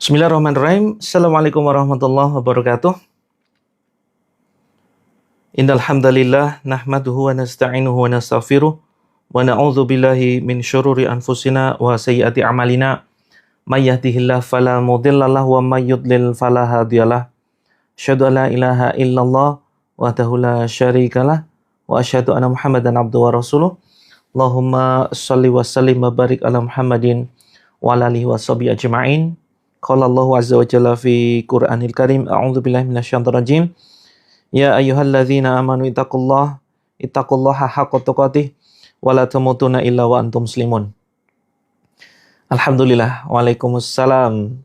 Bismillahirrahmanirrahim. Assalamualaikum warahmatullahi wabarakatuh. Innal hamdalillah nahmaduhu wa nasta'inuhu wa nastaghfiruh wa na'udzu billahi min syururi anfusina wa sayyiati a'malina. May yahdihillahu fala mudilla lahu wa may yudlil fala hadiyalah. Asyhadu an la ilaha illallah wahdahu la syarikalah wa asyhadu anna Muhammadan abduhu wa rasuluh. Allahumma shalli wa sallim wa barik ala Muhammadin wa ala alihi wa sahbihi ajma'in. Qala Allahu azza wa jalla fi Qur'anil Karim, a'udzu billahi minasyaitonir rajim. Ya ayyuhalladzina amanu ittaqullaha haqqa tuqatih wa la tamutunna illa wa antum muslimun. Alhamdulillah. Waalaikumsalam.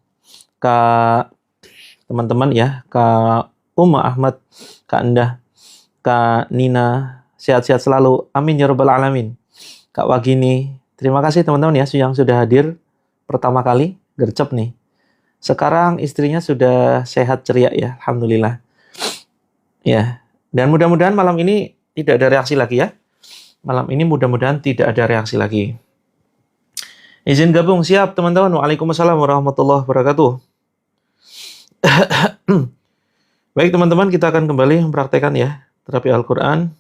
Kak teman-teman ya, Kak Uma Ahmad, Kak Endah, Kak Nina, sehat-sehat selalu. Amin ya rabbal alamin. Kak Wagini, terima kasih teman-teman ya yang sudah hadir pertama kali, gercep nih. Sekarang istrinya sudah sehat ceria ya, alhamdulillah. Ya, dan mudah-mudahan malam ini tidak ada reaksi lagi ya. Malam ini mudah-mudahan tidak ada reaksi lagi. Izin gabung, siap teman-teman. Waalaikumsalam warahmatullahi wabarakatuh. Baik teman-teman, kita akan kembali mempraktekkan ya terapi Al-Quran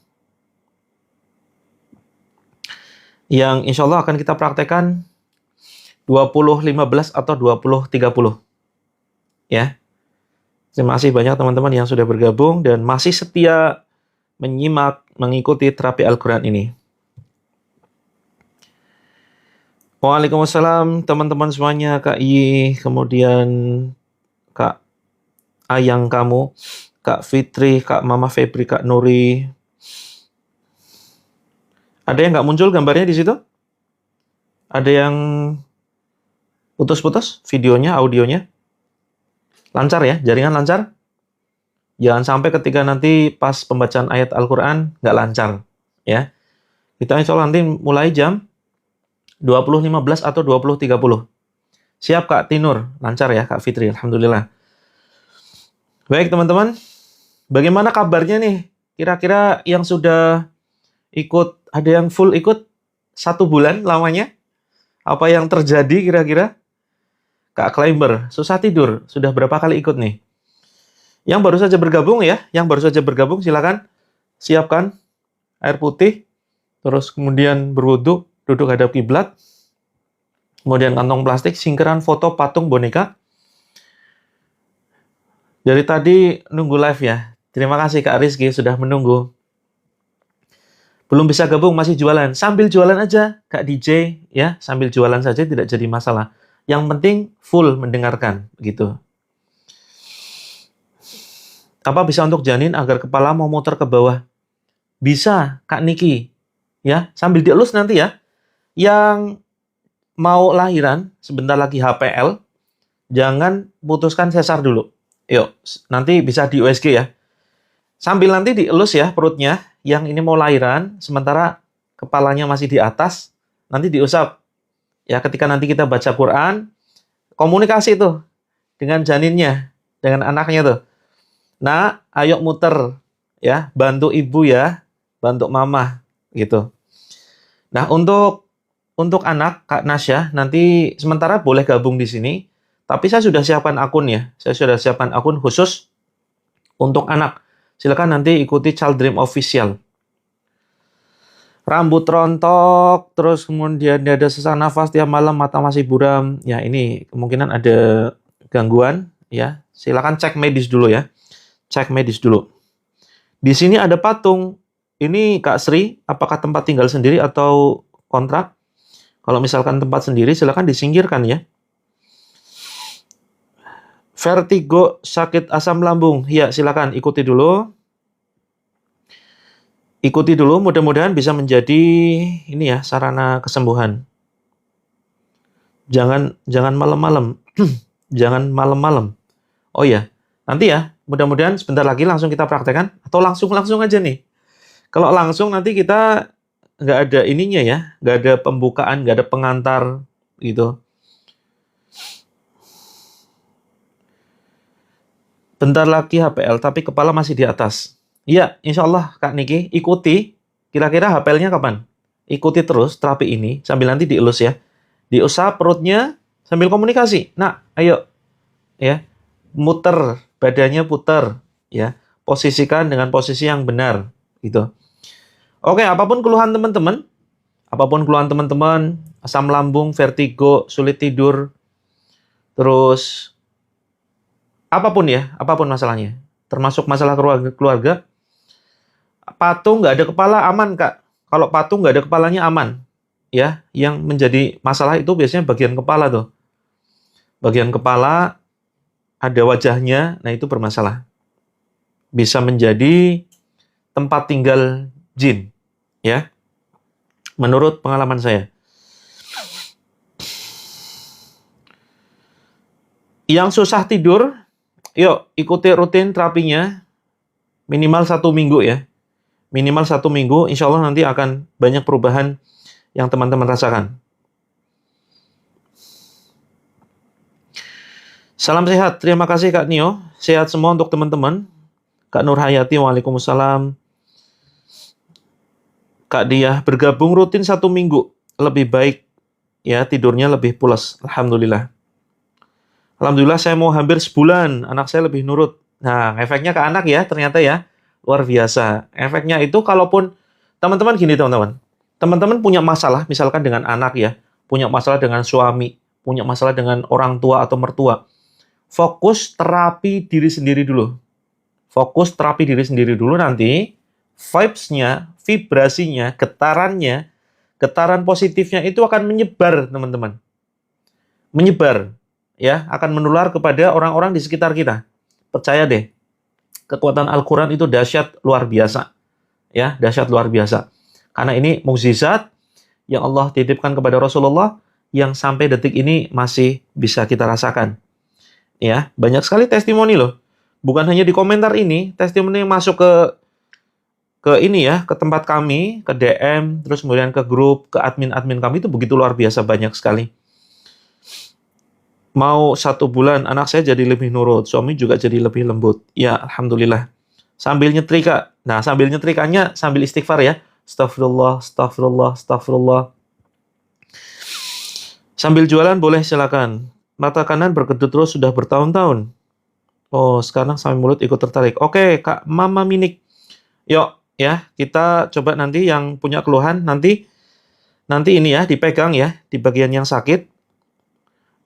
yang insya Allah akan kita praktekkan 20-15 atau 20-30 ya. Terima kasih banyak teman-teman yang sudah bergabung dan masih setia menyimak, mengikuti terapi Al-Quran ini. Waalaikumsalam teman-teman semuanya, Kak I, kemudian Kak Ayang kamu, Kak Fitri, Kak Mama Febri, Kak Nuri. Ada yang nggak muncul gambarnya di situ? Ada yang putus-putus videonya, audionya? Lancar ya? Jaringan lancar? Jangan sampai ketika nanti pas pembacaan ayat Al-Quran nggak lancar. Ya. Kita insya Allah nanti mulai jam 20.15 atau 20.30. Siap Kak Tinur? Lancar ya Kak Fitri? Alhamdulillah. Baik teman-teman. Bagaimana kabarnya nih? Kira-kira yang sudah ikut, ada yang full ikut 1 bulan lamanya? Apa yang terjadi kira-kira? Kak Kleiber, susah tidur. Sudah berapa kali ikut nih? Yang baru saja bergabung ya, silakan siapkan air putih, terus kemudian berwudu, duduk hadap kiblat, kemudian kantong plastik, singkiran foto patung boneka. Dari tadi nunggu live ya. Terima kasih Kak Rizky sudah menunggu. Belum bisa gabung, masih jualan. Sambil jualan aja, Kak DJ, ya. Sambil jualan saja tidak jadi masalah. Yang penting full mendengarkan, gitu. Apa bisa untuk janin agar kepala mau muter ke bawah? Bisa, Kak Niki. Ya, sambil dielus nanti ya. Yang mau lahiran, sebentar lagi HPL, jangan putuskan sesar dulu. Yuk, nanti bisa di USG ya. Sambil nanti dielus ya perutnya, yang ini mau lahiran, sementara kepalanya masih di atas, nanti diusap. Ya, ketika nanti kita baca Quran, komunikasi tuh dengan janinnya, dengan anaknya tuh. Nah, ayo muter, ya, bantu ibu ya, bantu mama, gitu. Nah, untuk anak, Kak Nasya, nanti sementara boleh gabung di sini, tapi saya sudah siapkan akun ya, saya sudah siapkan akun khusus untuk anak. Silakan nanti ikuti Child Dream Official. Rambut rontok, terus kemudian dia ada sesak nafas tiap malam, mata masih buram. Ya, ini kemungkinan ada gangguan ya. Silakan cek medis dulu ya. Cek medis dulu. Di sini ada patung. Ini Kak Sri, apakah tempat tinggal sendiri atau kontrak? Kalau misalkan tempat sendiri, silakan disingkirkan ya. Vertigo, sakit asam lambung. Ya, silakan ikuti dulu. Ikuti dulu, mudah-mudahan bisa menjadi ini ya, sarana kesembuhan. Jangan malam-malam. Jangan malam-malam. Oh ya, nanti ya, mudah-mudahan sebentar lagi langsung kita praktekkan atau langsung aja nih. Kalau langsung nanti kita nggak ada ininya ya, nggak ada pembukaan, nggak ada pengantar gitu. Bentar lagi HPL, tapi kepala masih di atas. Iya, insya Allah Kak Niki, ikuti. Kira-kira HPL-nya kapan? Ikuti terus terapi ini, sambil nanti dielus ya. Diusap perutnya sambil komunikasi. Nah, ayo ya, muter badannya, putar ya. Posisikan dengan posisi yang benar gitu. Oke, apapun keluhan teman-teman, asam lambung, vertigo, sulit tidur, terus apapun masalahnya, termasuk masalah keluarga, patung nggak ada kepala aman, Kak. Kalau patung nggak ada kepalanya aman. Ya, yang menjadi masalah itu biasanya bagian kepala tuh. Bagian kepala ada wajahnya, nah itu bermasalah. Bisa menjadi tempat tinggal jin, ya. Menurut pengalaman saya. Yang susah tidur, yuk ikuti rutin terapinya minimal 1 minggu ya. Minimal 1 minggu, insya Allah nanti akan banyak perubahan yang teman-teman rasakan. Salam sehat, terima kasih Kak Nio. Sehat semua untuk teman-teman. Kak Nur Hayati, waalaikumsalam. Kak Diah, bergabung rutin 1 minggu. Lebih baik, ya tidurnya lebih pulas. Alhamdulillah. Alhamdulillah saya mau hampir sebulan, anak saya lebih nurut. Nah, efeknya ke anak ya, ternyata ya. Luar biasa. Efeknya itu kalaupun, teman-teman gini teman-teman. Teman-teman punya masalah, misalkan dengan anak ya. Punya masalah dengan suami. Punya masalah dengan orang tua atau mertua. Fokus terapi diri sendiri dulu. Fokus terapi diri sendiri dulu nanti. Vibes-nya, vibrasinya, getarannya, getaran positifnya itu akan menyebar, teman-teman. Menyebar. Ya, akan menular kepada orang-orang di sekitar kita. Percaya deh, kekuatan Al-Quran itu dahsyat luar biasa. Ya, dahsyat luar biasa. Karena ini mukjizat yang Allah titipkan kepada Rasulullah yang sampai detik ini masih bisa kita rasakan. Ya, banyak sekali testimoni loh. Bukan hanya di komentar ini, testimoni yang masuk ke ini ya, ke tempat kami, ke DM, terus kemudian ke grup, ke admin-admin kami itu begitu luar biasa banyak sekali. Mau 1 bulan, anak saya jadi lebih nurut, suami juga jadi lebih lembut. Ya, Alhamdulillah. Sambil nyetrika. Nah, sambil nyetrikanya sambil istighfar ya. Astagfirullah, astagfirullah, astagfirullah. Sambil jualan boleh silakan. Mata kanan berkedut terus sudah bertahun-tahun. Oh, sekarang sampai mulut ikut tertarik. Oke, Kak Mama Minik. Yuk, ya, kita coba nanti yang punya keluhan, nanti ini ya, dipegang ya, di bagian yang sakit.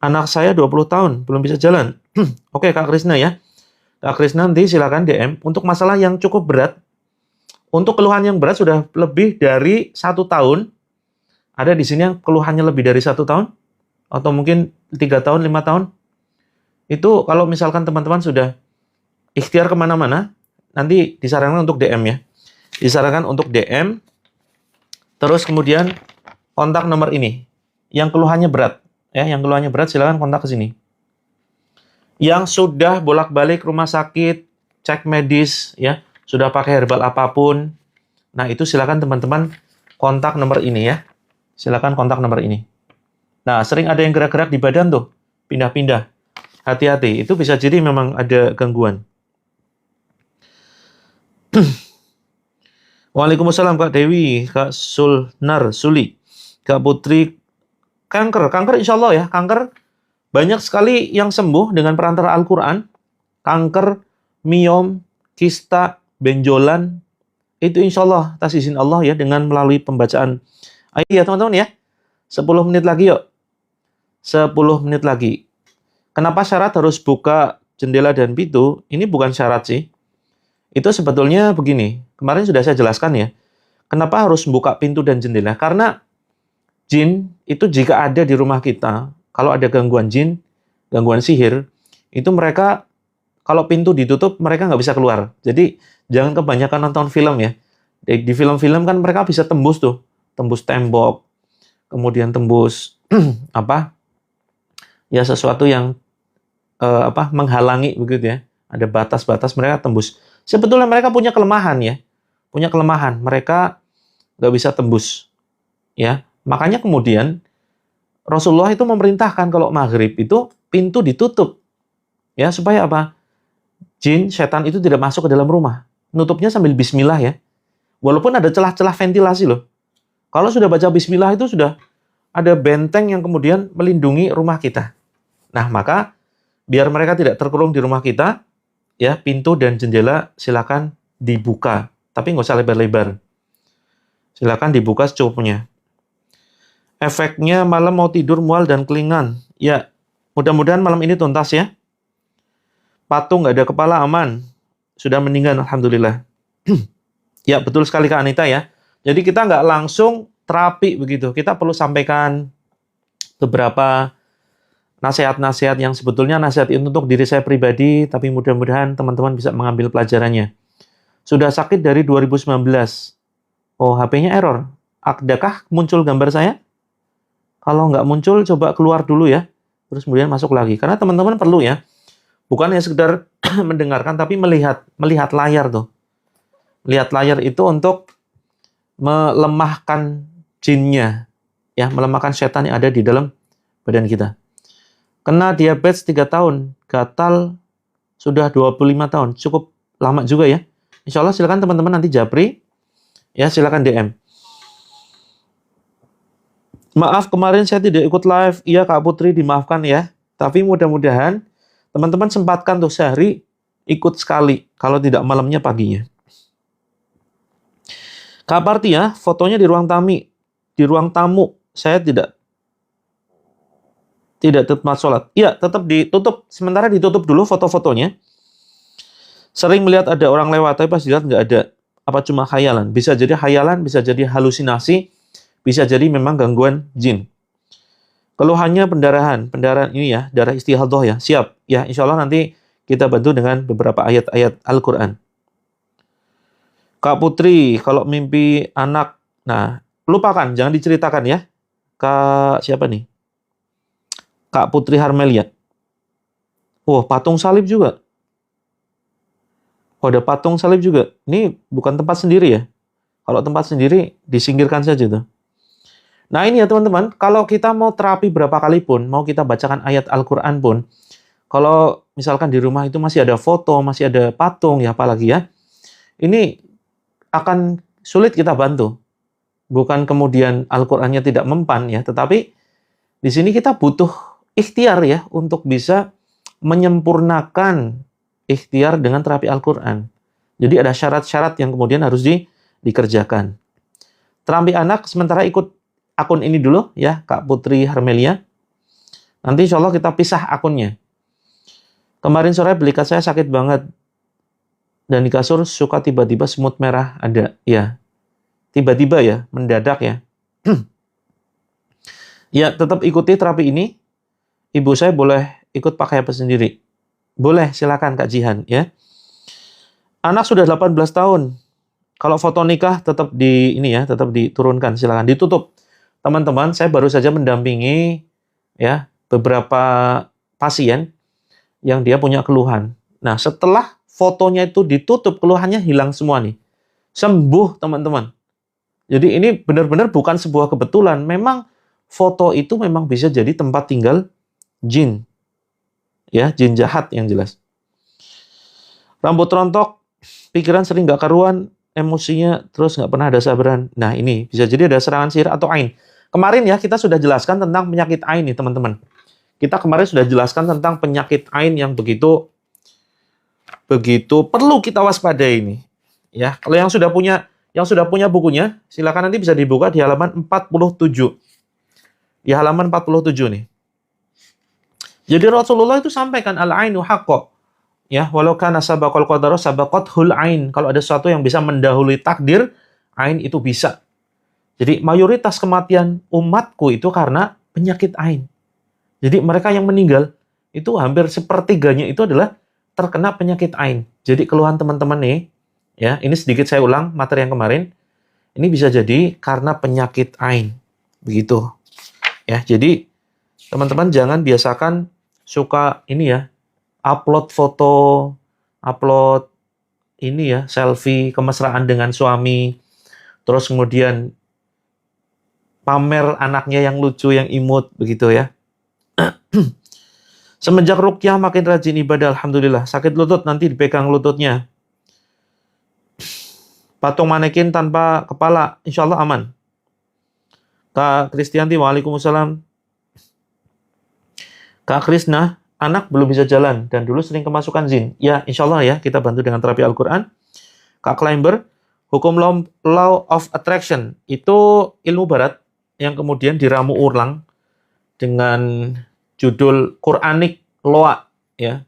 Anak saya 20 tahun, belum bisa jalan. Oke, Kak Krisna ya. Kak Krisna nanti silakan DM. Untuk masalah yang cukup berat, untuk keluhan yang berat sudah lebih dari 1 tahun. Ada di sini yang keluhannya lebih dari 1 tahun, atau mungkin 3 tahun, 5 tahun. Itu kalau misalkan teman-teman sudah ikhtiar kemana-mana, nanti disarankan untuk DM ya. Disarankan untuk DM, terus kemudian kontak nomor ini. Yang keluhannya berat. Ya, yang keluhannya berat silakan kontak ke sini. Yang sudah bolak-balik rumah sakit, cek medis, ya, sudah pakai herbal apapun, nah itu silakan teman-teman kontak nomor ini ya. Silakan kontak nomor ini. Nah, sering ada yang gerak-gerak di badan tuh, pindah-pindah. Hati-hati, itu bisa jadi memang ada gangguan. Waalaikumsalam Kak Dewi, Kak Suli, Kak Putri. Kanker insya Allah ya, kanker banyak sekali yang sembuh dengan perantara Al-Quran. Kanker, miom, kista, benjolan, itu insya Allah, atas izin Allah ya, dengan melalui pembacaan. Ayo ya teman-teman ya, 10 menit lagi yuk. 10 menit lagi. Kenapa syarat harus buka jendela dan pintu? Ini bukan syarat sih. Itu sebetulnya begini, kemarin sudah saya jelaskan ya. Kenapa harus buka pintu dan jendela? Karena jin itu jika ada di rumah kita, kalau ada gangguan jin, gangguan sihir, itu mereka, kalau pintu ditutup, mereka nggak bisa keluar. Jadi, jangan kebanyakan nonton film ya. Di film-film kan mereka bisa tembus tuh. Tembus tembok, kemudian tembus, ya sesuatu yang, menghalangi begitu ya. Ada batas-batas, mereka tembus. Sebetulnya mereka punya kelemahan ya. Punya kelemahan. Mereka nggak bisa tembus. Ya. Makanya kemudian Rasulullah itu memerintahkan kalau maghrib itu pintu ditutup. Ya, supaya apa? Jin, setan itu tidak masuk ke dalam rumah. Nutupnya sambil bismillah ya. Walaupun ada celah-celah ventilasi loh. Kalau sudah baca bismillah itu sudah ada benteng yang kemudian melindungi rumah kita. Nah, maka biar mereka tidak terkurung di rumah kita, ya, pintu dan jendela silakan dibuka. Tapi nggak usah lebar-lebar. Silakan dibuka secukupnya. Efeknya malam mau tidur mual dan kelingan. Ya, mudah-mudahan malam ini tuntas ya. Patung nggak ada kepala aman. Sudah meninggal, alhamdulillah. Ya, betul sekali Kak Anita ya. Jadi kita nggak langsung terapi begitu. Kita perlu sampaikan beberapa nasihat-nasihat yang sebetulnya nasihat itu untuk diri saya pribadi, tapi mudah-mudahan teman-teman bisa mengambil pelajarannya. Sudah sakit dari 2019. Oh, HP-nya error. Adakah muncul gambar saya? Kalau nggak muncul, coba keluar dulu ya. Terus kemudian masuk lagi. Karena teman-teman perlu ya. Bukan hanya sekedar mendengarkan, tapi melihat layar tuh. Lihat layar itu untuk melemahkan jinnya. Ya, melemahkan setan yang ada di dalam badan kita. Kena diabetes 3 tahun, gatal sudah 25 tahun. Cukup lama juga ya. Insya Allah silakan teman-teman nanti japri. Ya, silakan DM. Maaf kemarin saya tidak ikut live. Iya Kak Putri, dimaafkan ya. Tapi mudah-mudahan teman-teman sempatkan tuh sehari ikut sekali. Kalau tidak malamnya paginya. Kak Parti ya, fotonya di ruang tamu. Saya tidak tempat sholat. Iya, tetap ditutup. Sementara ditutup dulu foto-fotonya. Sering melihat ada orang lewat, tapi pas dilihat nggak ada. Apa cuma khayalan? Bisa jadi khayalan, bisa jadi halusinasi, bisa jadi memang gangguan jin. Keluhannya pendarahan ini ya, darah istihadhah ya. Siap. Ya, insya Allah nanti kita bantu dengan beberapa ayat-ayat Al-Quran. Kak Putri, kalau mimpi anak, nah, lupakan, jangan diceritakan ya. Kak siapa nih? Kak Putri Harmelia. Oh, patung salib juga. Oh, ada patung salib juga. Ini bukan tempat sendiri ya. Kalau tempat sendiri, disingkirkan saja tuh. Nah ini ya teman-teman, kalau kita mau terapi berapa kali pun, mau kita bacakan ayat Al-Quran pun, kalau misalkan di rumah itu masih ada foto, masih ada patung, ya apalagi ya, ini akan sulit kita bantu. Bukan kemudian Al-Qurannya tidak mempan ya, tetapi di sini kita butuh ikhtiar ya untuk bisa menyempurnakan ikhtiar dengan terapi Al-Quran. Jadi ada syarat-syarat yang kemudian harus dikerjakan. Terapi anak sementara ikut akun ini dulu ya, Kak Putri Harmelia. Nanti insya Allah kita pisah akunnya. Kemarin sore belikat saya sakit banget. Dan di kasur suka tiba-tiba semut merah ada. Ya, tiba-tiba ya, mendadak ya. Ya, tetap ikuti terapi ini. Ibu saya boleh ikut pakai apa sendiri? Boleh, silakan Kak Jihan ya. Anak sudah 18 tahun. Kalau foto nikah tetap tetap diturunkan, silakan ditutup. Teman-teman, saya baru saja mendampingi ya beberapa pasien yang dia punya keluhan. Nah, setelah fotonya itu ditutup, keluhannya hilang semua nih. Sembuh, teman-teman. Jadi ini benar-benar bukan sebuah kebetulan. Memang foto itu memang bisa jadi tempat tinggal jin. Ya, jin jahat yang jelas. Rambut rontok, pikiran sering gak karuan, emosinya terus nggak pernah ada sabaran. Nah, ini bisa jadi ada serangan sihir atau ain. Kemarin ya kita sudah jelaskan tentang penyakit ain nih, teman-teman. Kita kemarin sudah jelaskan tentang penyakit ain yang begitu perlu kita waspadai ini. Ya, kalau yang sudah punya bukunya, silakan nanti bisa dibuka di halaman 47. Di halaman 47 nih. Jadi Rasulullah itu sampaikan al-ainu haqqo. Ya, walau kana sabaqal qadaru sabaqathul ain. Kalau ada sesuatu yang bisa mendahului takdir, ain itu bisa. Jadi mayoritas kematian umatku itu karena penyakit ain. Jadi mereka yang meninggal itu hampir sepertiganya itu adalah terkena penyakit ain. Jadi keluhan teman-teman nih, ya, ini sedikit saya ulang materi yang kemarin. Ini bisa jadi karena penyakit ain. Begitu. Ya, jadi teman-teman jangan biasakan suka ini ya, upload foto, upload ini ya, selfie kemesraan dengan suami, terus kemudian pamer anaknya yang lucu, yang imut, begitu ya. Semenjak ruqyah makin rajin ibadah, alhamdulillah. Sakit lutut nanti dipegang lututnya. Patung manekin tanpa kepala, insya Allah aman. Kak Kristianti, waalaikumsalam. Kak Krisna, anak belum bisa jalan dan dulu sering kemasukan zin. Ya, insya Allah ya, kita bantu dengan terapi Al-Quran. Kak Climber, hukum law of attraction itu ilmu barat yang kemudian diramu ulang dengan judul Quranic Law, ya.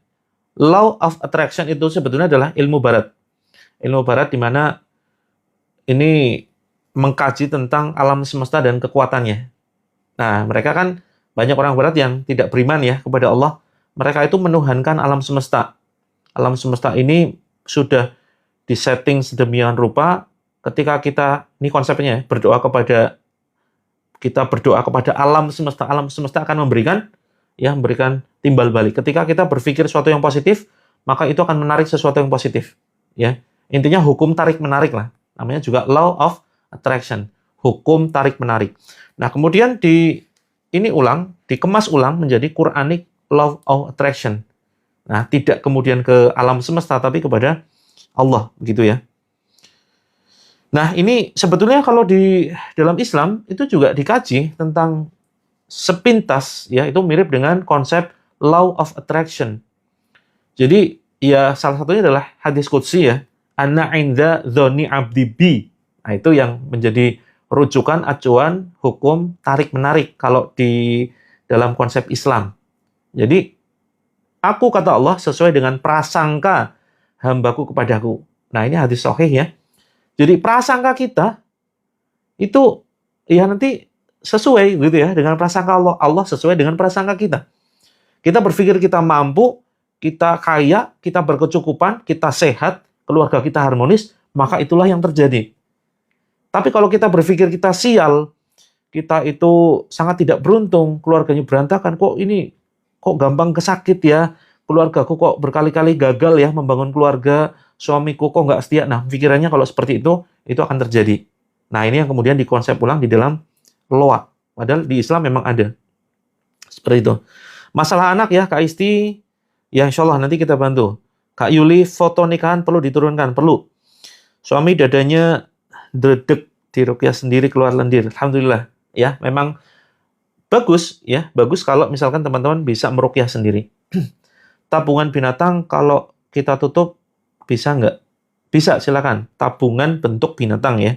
Law of attraction itu sebetulnya adalah ilmu barat. Ilmu barat di mana ini mengkaji tentang alam semesta dan kekuatannya. Nah, mereka kan banyak orang barat yang tidak beriman ya kepada Allah. Mereka itu menuhankan alam semesta. Alam semesta ini sudah disetting sedemikian rupa ketika kita, ini konsepnya ya, kita berdoa kepada alam semesta akan memberikan timbal balik. Ketika kita berpikir sesuatu yang positif, maka itu akan menarik sesuatu yang positif. Ya, intinya hukum tarik menarik lah. Namanya juga law of attraction, hukum tarik menarik. Nah, kemudian dikemas ulang menjadi Quranic law of attraction. Nah, tidak kemudian ke alam semesta tapi kepada Allah, begitu ya. Nah, ini sebetulnya kalau di dalam Islam itu juga dikaji tentang sepintas ya, itu mirip dengan konsep law of attraction. Jadi, ya salah satunya adalah hadis qudsi ya, ana inda dzanni abdi bi. Nah, itu yang menjadi rujukan acuan hukum tarik-menarik kalau di dalam konsep Islam. Jadi, aku kata Allah sesuai dengan prasangka hambaku kepadaku. Nah, ini hadis sahih ya. Jadi, prasangka kita itu ya nanti sesuai gitu ya dengan prasangka Allah. Allah sesuai dengan prasangka kita. Kita berpikir kita mampu, kita kaya, kita berkecukupan, kita sehat, keluarga kita harmonis, maka itulah yang terjadi. Tapi kalau kita berpikir kita sial, kita itu sangat tidak beruntung, keluarganya berantakan, kok gampang kesakit ya, keluargaku kok berkali-kali gagal ya membangun keluarga, suamiku kok nggak setia. Nah, pikirannya kalau seperti itu akan terjadi. Nah, ini yang kemudian dikonsep ulang di dalam loa. Padahal di Islam memang ada. Seperti itu. Masalah anak ya, Kak Isti, ya insya Allah nanti kita bantu. Kak Yuli, foto nikahan perlu diturunkan? Perlu. Suami dadanya dredeg, diruqyah sendiri keluar lendir. Alhamdulillah. Ya, memang bagus ya, bagus kalau misalkan teman-teman bisa meruqyah sendiri. Tabungan binatang kalau kita tutup bisa nggak? Bisa, silakan. Tabungan bentuk binatang ya.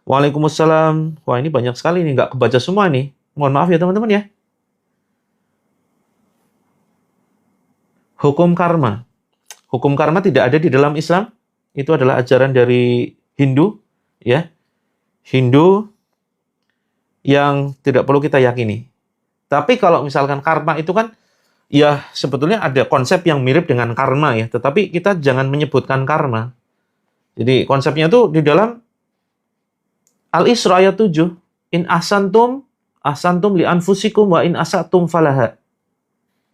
Waalaikumsalam. Wah, ini banyak sekali nih, nggak kebaca semua nih. Mohon maaf ya teman-teman ya. Hukum karma. Hukum karma tidak ada di dalam Islam. Itu adalah ajaran dari Hindu, ya. Hindu yang tidak perlu kita yakini. Tapi kalau misalkan karma itu kan, ya sebetulnya ada konsep yang mirip dengan karma ya. Tetapi kita jangan menyebutkan karma. Jadi konsepnya itu di dalam Al-Isra ayat 7. In ahsantum li anfusikum wa in asatum falaha.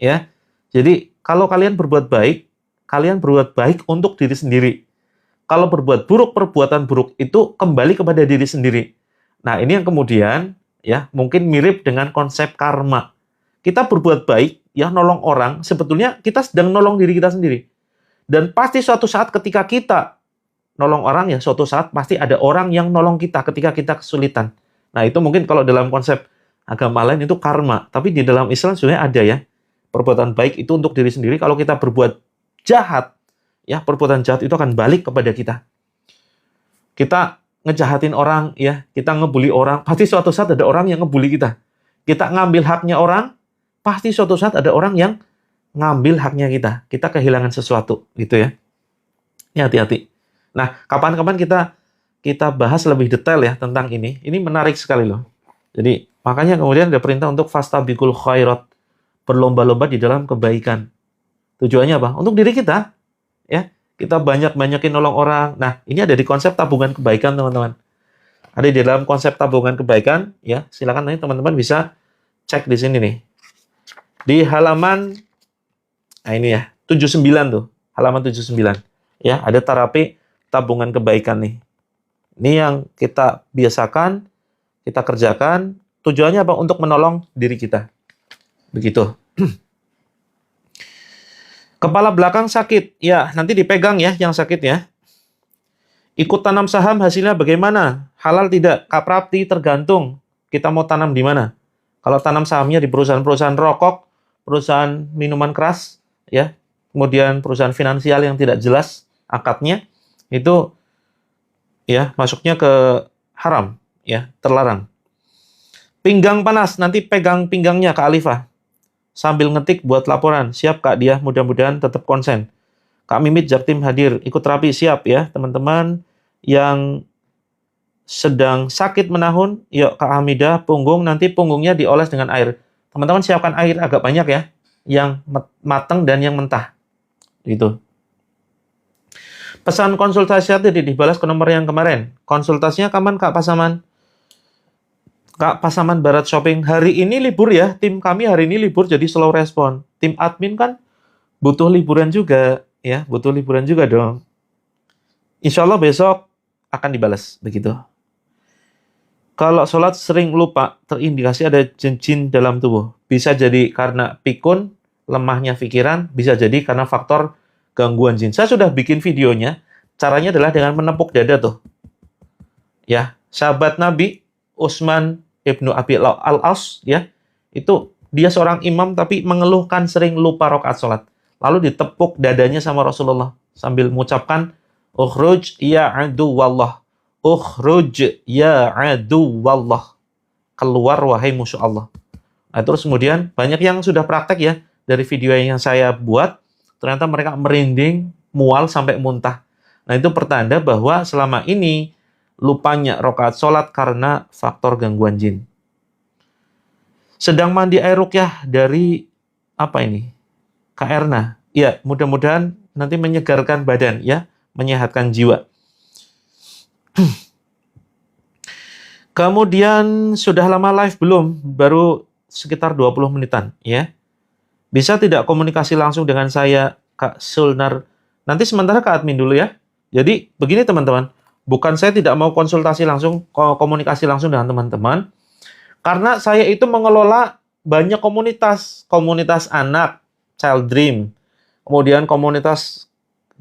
Ya. Jadi kalau kalian berbuat baik untuk diri sendiri. Kalau berbuat buruk, perbuatan buruk itu kembali kepada diri sendiri. Nah, ini yang kemudian ya mungkin mirip dengan konsep karma. Kita berbuat baik, ya nolong orang, sebetulnya kita sedang nolong diri kita sendiri. Dan pasti suatu saat ketika kita nolong orang, ya suatu saat pasti ada orang yang nolong kita ketika kita kesulitan. Nah, itu mungkin kalau dalam konsep agama lain itu karma. Tapi di dalam Islam sebenarnya ada ya. Perbuatan baik itu untuk diri sendiri. Kalau kita berbuat jahat, ya perbuatan jahat itu akan balik kepada kita. Kita ngejahatin orang, ya kita ngebully orang, pasti suatu saat ada orang yang ngebully kita. Kita ngambil haknya orang, pasti suatu saat ada orang yang ngambil haknya kita. Kita kehilangan sesuatu, gitu ya. Ini hati-hati. Nah, kapan-kapan kita bahas lebih detail ya tentang ini. Ini menarik sekali loh. Jadi, makanya kemudian ada perintah untuk fastabiqul khairat. Berlomba-lomba di dalam kebaikan. Tujuannya apa? Untuk diri kita. Ya, kita banyak-banyakin nolong orang. Nah, ini ada di konsep tabungan kebaikan, teman-teman. Ada di dalam konsep tabungan kebaikan, ya. Silakan nanti teman-teman bisa cek di sini nih. Di halaman nah ini ya, 79 tuh. Halaman 79. Ya, ada terapi tabungan kebaikan nih. Ini yang kita biasakan, kita kerjakan. Tujuannya apa? Untuk menolong diri kita. Begitu. Kepala belakang sakit. Ya, nanti dipegang ya yang sakit ya. Ikut tanam saham hasilnya bagaimana? Halal tidak? Kaprapti tergantung. kita mau tanam di mana. Kalau tanam sahamnya di perusahaan-perusahaan rokok, perusahaan minuman keras, ya, kemudian perusahaan finansial yang tidak jelas akadnya, itu ya masuknya ke haram, ya, terlarang. Pinggang panas, nanti pegang pinggangnya Kak Alifah. Sambil ngetik buat laporan. Siap Kak dia, mudah-mudahan tetap konsen. Kak Mimit Jaktim hadir, ikut terapi siap ya teman-teman yang sedang sakit menahun. Yuk Kak Hamidah, punggung, nanti punggungnya dioles dengan air. Teman-teman siapkan air agak banyak ya, yang matang dan yang mentah. Gitu. Pesan konsultasi tadi dibalas ke nomor yang kemarin. Konsultasinya kapan Kak Pasaman? Kak Pasaman Barat Shopping, hari ini libur ya, tim kami hari ini libur jadi slow respon. Tim admin kan butuh liburan juga, ya, butuh liburan juga dong. Insya Allah besok akan dibalas, begitu. Kalau sholat sering lupa, terindikasi ada jin dalam tubuh. Bisa jadi karena pikun, lemahnya pikiran, bisa jadi karena faktor gangguan jin. Saya sudah bikin videonya, caranya adalah dengan menepuk dada tuh. Ya, sahabat Nabi, Utsman Ibnu Abi Al-As, ya, itu dia seorang imam tapi mengeluhkan sering lupa rakaat sholat. Lalu ditepuk dadanya sama Rasulullah sambil mengucapkan, "Ukhruj ya aduwallah, ukhruj ya aduwallah." Keluar wahai musuh Allah. Nah, terus kemudian banyak yang sudah praktek ya dari video yang saya buat, ternyata mereka merinding, mual sampai muntah. Nah, itu pertanda bahwa selama ini lupanya rakaat sholat karena faktor gangguan jin. Sedang mandi air ruqyah dari apa ini? Kak Erna. Ya, mudah-mudahan nanti menyegarkan badan ya, menyehatkan jiwa. Kemudian sudah lama live belum? Baru sekitar 20 menitan ya. Bisa tidak komunikasi langsung dengan saya Kak Sulnar? Nanti sementara Kak admin dulu ya. Jadi begini teman-teman. Bukan saya tidak mau konsultasi langsung, komunikasi langsung dengan teman-teman. Karena saya itu mengelola banyak komunitas. Komunitas anak, Child Dream. Kemudian komunitas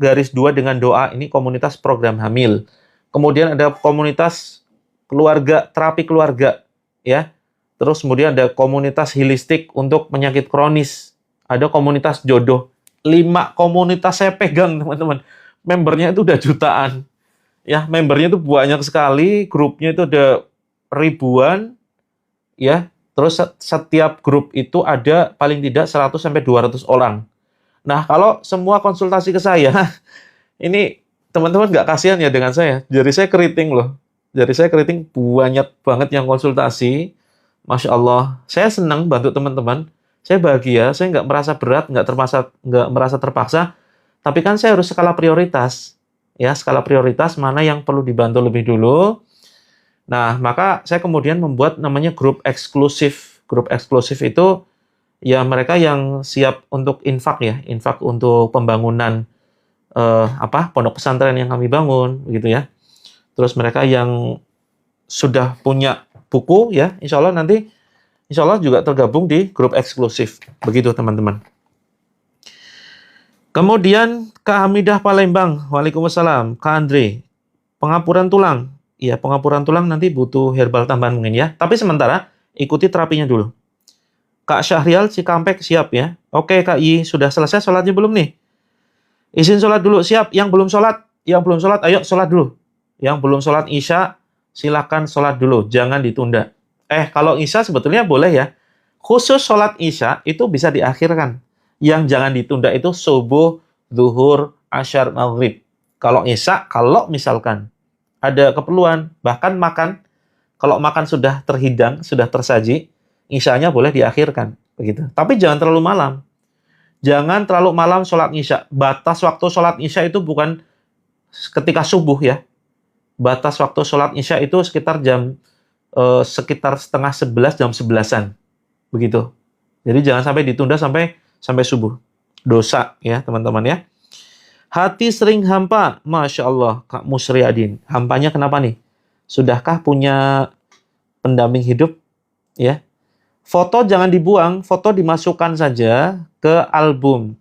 garis 2 dengan doa, ini komunitas program hamil. Kemudian ada komunitas keluarga, terapi keluarga. Ya. Terus kemudian ada komunitas holistik untuk penyakit kronis. Ada komunitas jodoh. 5 komunitas saya pegang teman-teman. Membernya itu udah jutaan. Ya, membernya itu banyak sekali, grupnya itu ada ribuan, ya. Terus setiap grup itu ada paling tidak 100 sampai 200 orang. Nah, kalau semua konsultasi ke saya, ini teman-teman nggak kasihan ya dengan saya. Jadi saya keriting loh. Jadi saya keriting banyak banget yang konsultasi. Masya Allah, saya senang bantu teman-teman. Saya bahagia, saya nggak merasa berat, nggak merasa terpaksa. Tapi kan saya harus skala prioritas. Ya, skala prioritas mana yang perlu dibantu lebih dulu. Nah, maka saya kemudian membuat namanya grup eksklusif. Grup eksklusif itu ya mereka yang siap untuk infak ya, infak untuk pembangunan pondok pesantren yang kami bangun, begitu ya. Terus mereka yang sudah punya buku ya, insya Allah juga tergabung di grup eksklusif, begitu teman-teman. Kemudian Kak Hamidah Palembang, waalaikumsalam. Kak Andre, pengapuran tulang. Iya, pengapuran tulang nanti butuh herbal tambahan mungkin ya. Tapi sementara ikuti terapinya dulu. Kak Syahrial Cikampek siap ya. Oke Kak I, sudah selesai sholatnya belum nih? Izin sholat dulu, siap. Yang belum sholat, ayo sholat dulu. Yang belum sholat Isya, silakan sholat dulu, jangan ditunda. Kalau Isya sebetulnya boleh ya. Khusus sholat Isya itu bisa diakhirkan. Yang jangan ditunda itu subuh, zuhur, asyar, maghrib. Kalau Isya, kalau misalkan ada keperluan, bahkan makan, kalau makan sudah terhidang, sudah tersaji, Isyanya boleh diakhirkan. Begitu. Tapi jangan terlalu malam. Jangan terlalu malam sholat Isya. Batas waktu sholat Isya itu bukan ketika subuh ya. Batas waktu sholat Isya itu sekitar sekitar setengah 11, jam 11-an. Begitu. Jadi jangan sampai ditunda sampai subuh. Dosa ya teman-teman ya. Hati sering hampa. Masya Allah Kak Musriadin. Hampanya kenapa nih? Sudahkah punya pendamping hidup? Ya. Foto jangan dibuang. Foto dimasukkan saja ke album.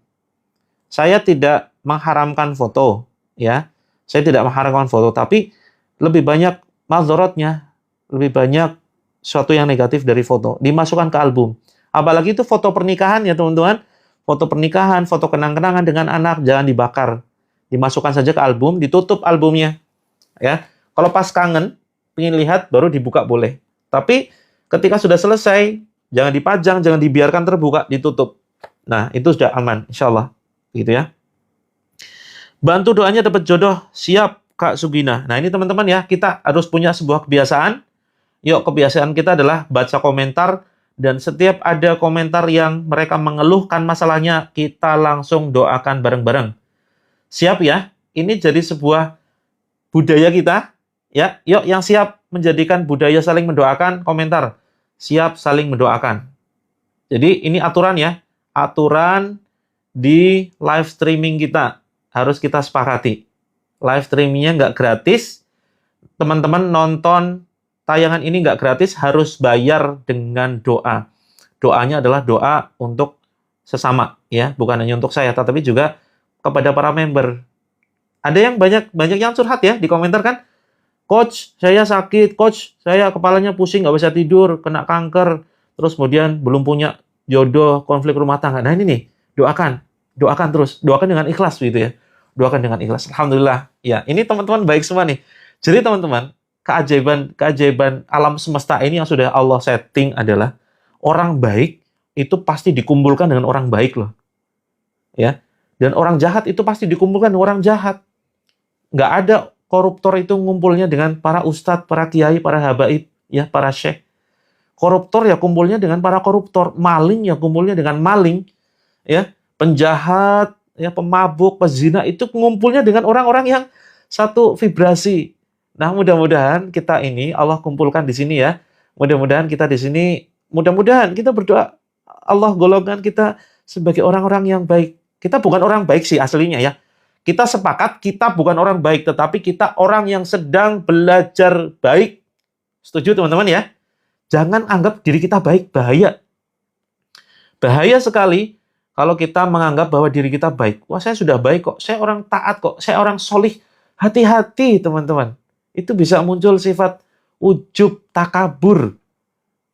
Saya tidak mengharamkan foto. Ya. Saya tidak mengharamkan foto. Tapi lebih banyak mazorotnya. Lebih banyak sesuatu yang negatif dari foto, dimasukkan ke album. Apalagi itu foto pernikahan ya teman-teman. Foto pernikahan, foto kenang-kenangan dengan anak, jangan dibakar. Dimasukkan saja ke album, ditutup albumnya. Ya, kalau pas kangen, ingin lihat, baru dibuka boleh. Tapi ketika sudah selesai, jangan dipajang, jangan dibiarkan terbuka, ditutup. Nah, itu sudah aman, insya Allah. Gitu ya. Bantu doanya dapat jodoh, siap Kak Sugina. Nah, ini teman-teman ya, kita harus punya sebuah kebiasaan. Yuk, kebiasaan kita adalah baca komentar, dan setiap ada komentar yang mereka mengeluhkan masalahnya, kita langsung doakan bareng-bareng. Siap ya? Ini jadi sebuah budaya kita. Ya, yuk yang siap menjadikan budaya saling mendoakan, komentar. Siap saling mendoakan. Jadi ini aturan ya. Aturan di live streaming kita. Harus kita sepakati. Live streamingnya nggak gratis. Teman-teman nonton tayangan ini nggak gratis, harus bayar dengan doa. Doanya adalah doa untuk sesama, ya, bukan hanya untuk saya, tetapi juga kepada para member. Ada yang banyak yang curhat ya di komentar kan, Coach, saya sakit, Coach, saya kepalanya pusing, nggak bisa tidur, kena kanker, terus kemudian belum punya jodoh, konflik rumah tangga. Nah ini nih, doakan terus, doakan dengan ikhlas gitu ya. Doakan dengan ikhlas. Alhamdulillah. Ya, ini teman-teman baik semua nih. Jadi teman-teman, keajaiban alam semesta ini yang sudah Allah setting adalah orang baik itu pasti dikumpulkan dengan orang baik loh. Ya. Dan orang jahat itu pasti dikumpulkan dengan orang jahat. Nggak ada koruptor itu ngumpulnya dengan para ustadz, para kiai, para habaib, ya, para syekh. Koruptor ya kumpulnya dengan para koruptor, maling ya kumpulnya dengan maling, ya, penjahat, ya, pemabuk, pezina itu ngumpulnya dengan orang-orang yang satu vibrasi. Nah, mudah-mudahan kita ini Allah kumpulkan di sini ya. Mudah-mudahan kita di sini, mudah-mudahan kita berdoa Allah golongkan kita sebagai orang-orang yang baik. Kita bukan orang baik sih aslinya ya. Kita sepakat kita bukan orang baik, tetapi kita orang yang sedang belajar baik. Setuju teman-teman ya? Jangan anggap diri kita baik, bahaya. Bahaya sekali kalau kita menganggap bahwa diri kita baik. Wah, saya sudah baik kok, saya orang taat kok, saya orang solih. Hati-hati teman-teman. Itu bisa muncul sifat ujub, takabur.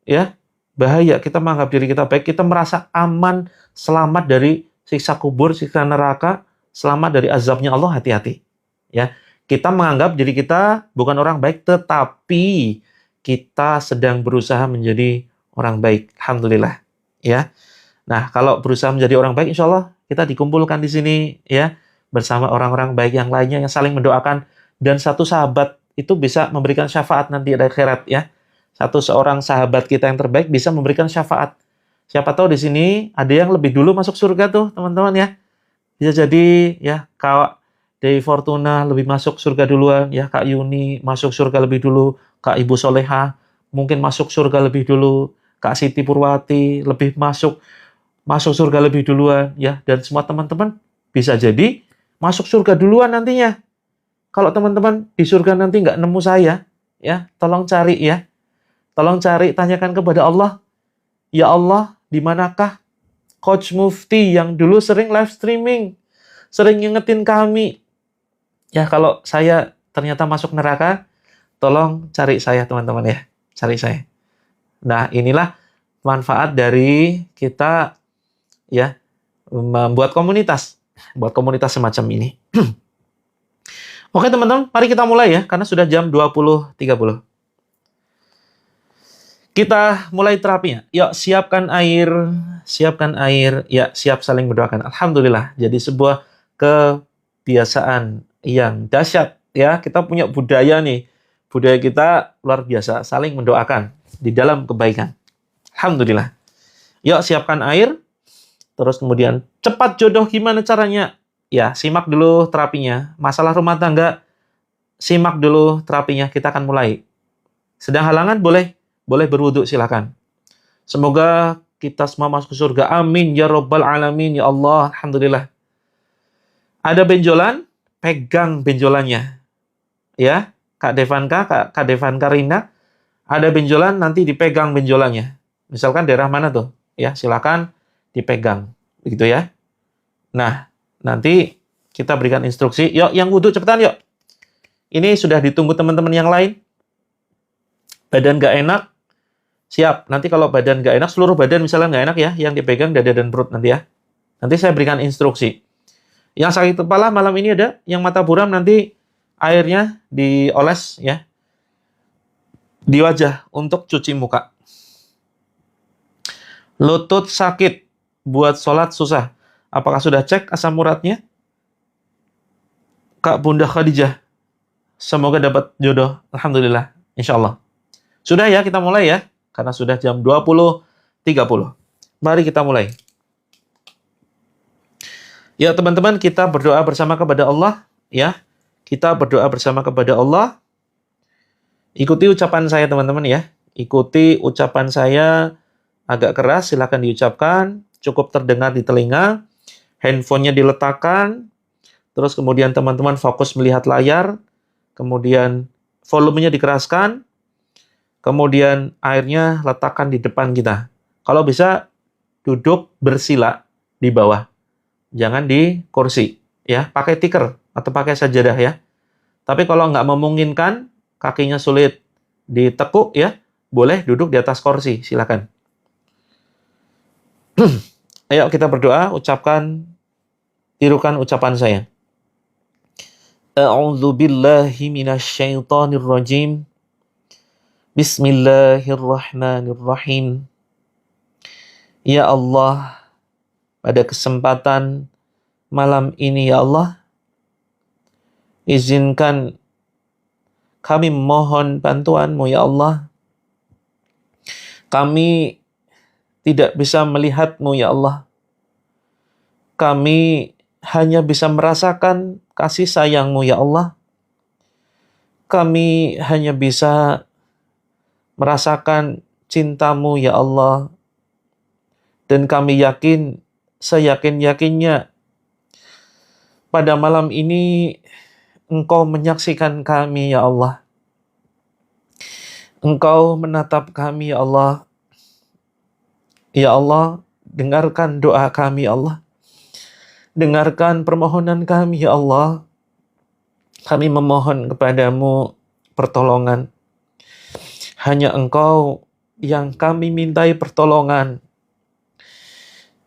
Ya, bahaya kita menganggap diri kita baik, kita merasa aman, selamat dari siksa kubur, siksa neraka, selamat dari azabnya Allah, hati-hati. Ya, kita menganggap diri kita bukan orang baik, tetapi kita sedang berusaha menjadi orang baik. Alhamdulillah. Ya. Nah, kalau berusaha menjadi orang baik, insya Allah kita dikumpulkan di sini, ya, bersama orang-orang baik yang lainnya yang saling mendoakan, dan satu sahabat itu bisa memberikan syafaat nanti di akhirat, ya. Seorang sahabat kita yang terbaik bisa memberikan syafaat. Siapa tahu di sini ada yang lebih dulu masuk surga tuh, teman-teman ya. Bisa jadi ya Kak Dewi Fortuna lebih masuk surga duluan, ya Kak Yuni masuk surga lebih dulu, Kak Ibu Soleha mungkin masuk surga lebih dulu, Kak Siti Purwati lebih masuk surga lebih duluan, ya, dan semua teman-teman bisa jadi masuk surga duluan nantinya. Kalau teman-teman di surga nanti nggak nemu saya, ya, tolong cari ya. Tolong cari, tanyakan kepada Allah. Ya Allah, di manakah Coach Mufti yang dulu sering live streaming, sering ngingetin kami. Ya, kalau saya ternyata masuk neraka, tolong cari saya teman-teman ya. Cari saya. Nah, inilah manfaat dari kita ya membuat komunitas. Buat komunitas semacam ini. Oke teman-teman, mari kita mulai ya, karena sudah jam 20.30. Kita mulai terapinya. Yuk, siapkan air, ya, siap saling mendoakan. Alhamdulillah, jadi sebuah kebiasaan yang dahsyat ya. Kita punya budaya nih. Budaya kita luar biasa, saling mendoakan di dalam kebaikan. Alhamdulillah. Yuk, siapkan air. Terus kemudian, cepat jodoh gimana caranya? Ya, simak dulu terapinya. Masalah rumah tangga, simak dulu terapinya. Kita akan mulai. Sedang halangan boleh berwudu, silakan. Semoga kita semua masuk ke surga. Amin ya rabbal alamin ya Allah. Alhamdulillah. Ada benjolan, pegang benjolannya. Ya, Kak Devanka Rina, ada benjolan, nanti dipegang benjolannya. Misalkan daerah mana tuh? Ya, silakan dipegang. Begitu ya. Nah, nanti kita berikan instruksi. Yuk, yang wudu cepetan yuk. Ini sudah ditunggu teman-teman yang lain. Badan gak enak, Siap. Nanti kalau badan nggak enak, seluruh badan misalnya nggak enak ya, yang dipegang dada dan perut nanti ya. Nanti saya berikan instruksi. Yang sakit kepala malam ini ada, yang mata buram nanti airnya dioles ya di wajah untuk cuci muka. Lutut sakit, buat sholat susah. Apakah sudah cek asam uratnya? Kak Bunda Khadijah, semoga dapat jodoh. Alhamdulillah, insya Allah. Sudah ya, kita mulai ya. Karena sudah jam 20.30. Mari kita mulai. Ya teman-teman, kita berdoa bersama kepada Allah. Ya, kita berdoa bersama kepada Allah. Ikuti ucapan saya teman-teman ya. Ikuti ucapan saya agak keras, silakan diucapkan. Cukup terdengar di telinga. Handphonenya diletakkan. Terus kemudian teman-teman fokus melihat layar. Kemudian volumenya dikeraskan. Kemudian airnya letakkan di depan kita. Kalau bisa duduk bersila di bawah. Jangan di kursi. Ya, pakai tikar atau pakai sajadah ya. Tapi kalau nggak memungkinkan, kakinya sulit ditekuk ya, boleh duduk di atas kursi, silakan. Ayo kita berdoa, tirukan ucapan saya. A'udzu billahi minasyaitonir rajim. Bismillahirrahmanirrahim. Ya Allah, pada kesempatan malam ini ya Allah, izinkan kami mohon bantuan-Mu ya Allah. Kami tidak bisa melihat-Mu ya Allah. Kami hanya bisa merasakan kasih sayang-Mu ya Allah. Kami hanya bisa merasakan cinta-Mu ya Allah. Dan kami yakin, seyakin-yakinnya, pada malam ini Engkau menyaksikan kami ya Allah. Engkau menatap kami ya Allah. Ya Allah, dengarkan doa kami ya Allah. Dengarkan permohonan kami ya Allah. Kami memohon kepadamu pertolongan. Hanya Engkau yang kami mintai pertolongan.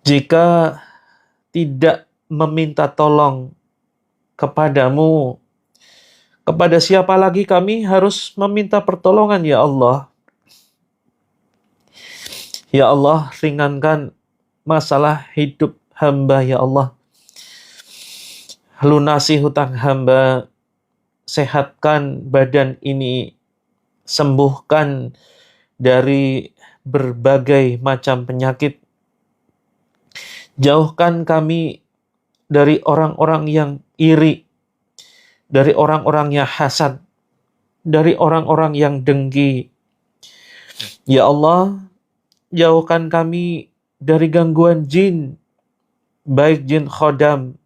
Jika tidak meminta tolong kepadamu, kepada siapa lagi kami harus meminta pertolongan ya Allah. Ya Allah, ringankan masalah hidup hamba ya Allah. Lunasi hutang hamba, sehatkan badan ini, sembuhkan dari berbagai macam penyakit. Jauhkan kami dari orang-orang yang iri, dari orang-orang yang hasad, dari orang-orang yang dengki. Ya Allah, jauhkan kami dari gangguan jin, baik jin khodam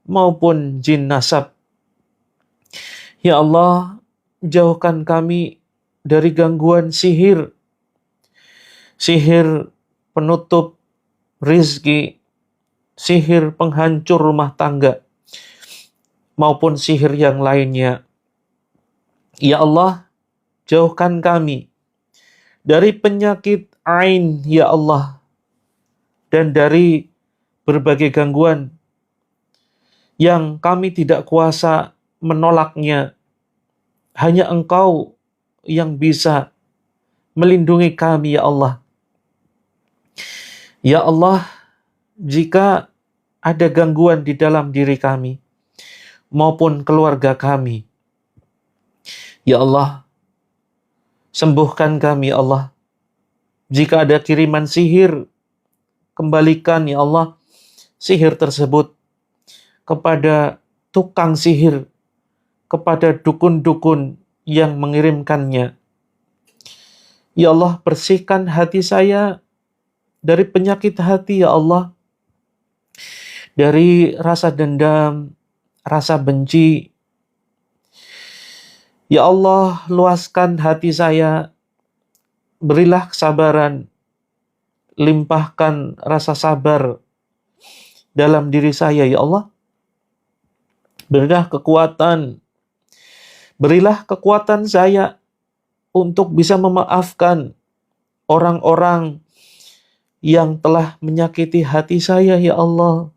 maupun jin nasab. Ya Allah, jauhkan kami dari gangguan sihir, sihir penutup rizki, sihir penghancur rumah tangga, maupun sihir yang lainnya. Ya Allah, jauhkan kami dari penyakit ain, ya Allah, dan dari berbagai gangguan yang kami tidak kuasa menolaknya. Hanya Engkau yang bisa melindungi kami, ya Allah. Ya Allah, jika ada gangguan di dalam diri kami maupun keluarga kami, ya Allah, sembuhkan kami, ya Allah. Jika ada kiriman sihir, kembalikan, ya Allah, sihir tersebut kepada tukang sihir, kepada dukun-dukun yang mengirimkannya. Ya Allah, bersihkan hati saya dari penyakit hati, ya Allah. Dari rasa dendam, rasa benci. Ya Allah, luaskan hati saya. Berilah kesabaran. Limpahkan rasa sabar dalam diri saya, ya Allah. Berilah kekuatan. Berilah kekuatan saya untuk bisa memaafkan orang-orang yang telah menyakiti hati saya, ya Allah.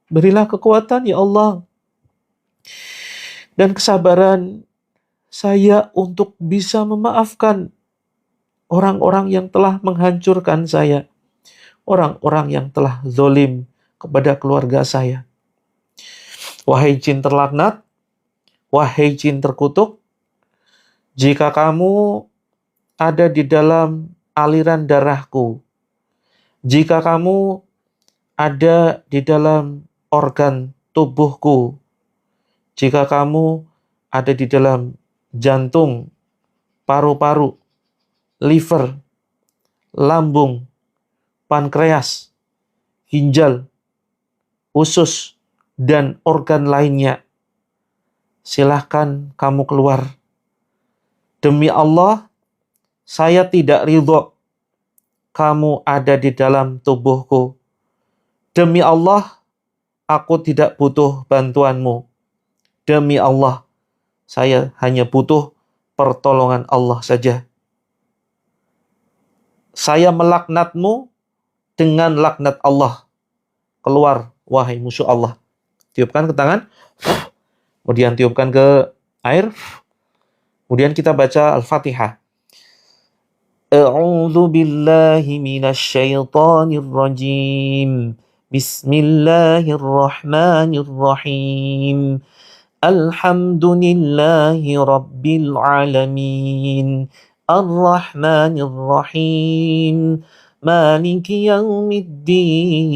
Berilah kekuatan, ya Allah, dan kesabaran saya untuk bisa memaafkan orang-orang yang telah menghancurkan saya, orang-orang yang telah zalim kepada keluarga saya. Wahai jin terlaknat, wahai jin terkutuk, jika kamu ada di dalam aliran darahku, jika kamu ada di dalam organ tubuhku, jika kamu ada di dalam jantung, paru-paru, liver, lambung, pankreas, ginjal, usus, dan organ lainnya, silahkan kamu keluar. Demi Allah, saya tidak ridho kamu ada di dalam tubuhku. Demi Allah, aku tidak butuh bantuanmu. Demi Allah, saya hanya butuh pertolongan Allah saja. Saya melaknatmu dengan laknat Allah. Keluar, wahai musuh Allah. Tiupkan ke tangan, kemudian tiupkan ke air, kemudian kita baca Al-Fatihah. A'udzu billahi minasy syaithanir rajim. Bismillahirrahmanirrahim. Alhamdulillahi rabbil alamin. Ar-Rahmanir Rahim. Maliki yaumiddin.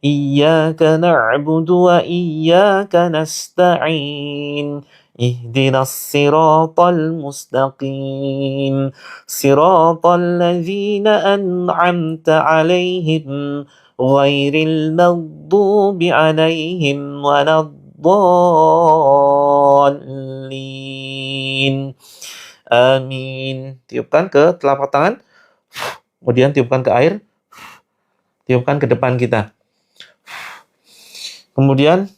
Iyyaka na'budu wa iyyaka nasta'in. اهدنا الصراط المستقيم صراط الذين أنعمت عليهم غير المغضوب عليهم ولا الضالين آمين. Tiupkan ke telapak tangan, kemudian tiupkan ke air, tiupkan ke depan kita. Kemudian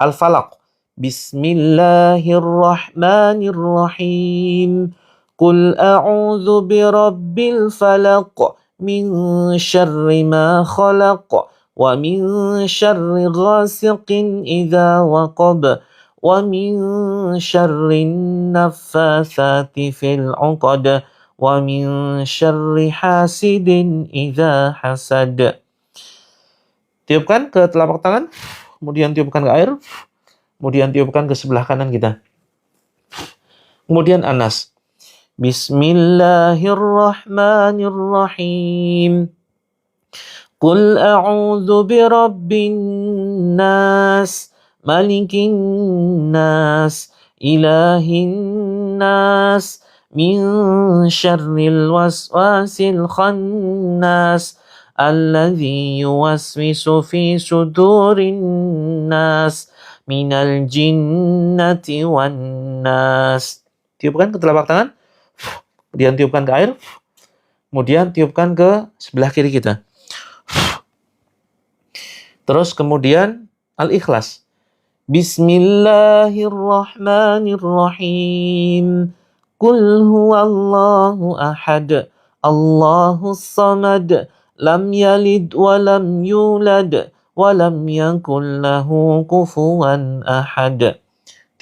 Al-Falaq. Bismillahirrahmanirrahim. Qul a'udzu birabbil falaq min syarri ma khalaq wa min syarri ghasiqin idza waqab wa min syarri naffatsati fil 'uqad wa min syarri hasidin idza hasad. Tiupkan ke telapak tangan, kemudian tiupkan ke air, kemudian tiupkan ke sebelah kanan kita. Kemudian Anas. Bismillahirrahmanirrahim. Qul a'udzu birabbin nas, malikin nas, ilahin nas, min syarril waswasil khannas, alladzi yuwaswisu fi sudurin nas, minal jinnati wan nas. Tiupkan ke telapak tangan, kemudian tiupkan ke air, kemudian tiupkan ke sebelah kiri kita. Terus kemudian Al-Ikhlas. Bismillahirrahmanirrahim. Qul huwallahu ahad, Allahus samad, lam yalid wa lam yulad, walam yakul lahu kufuwan ahad.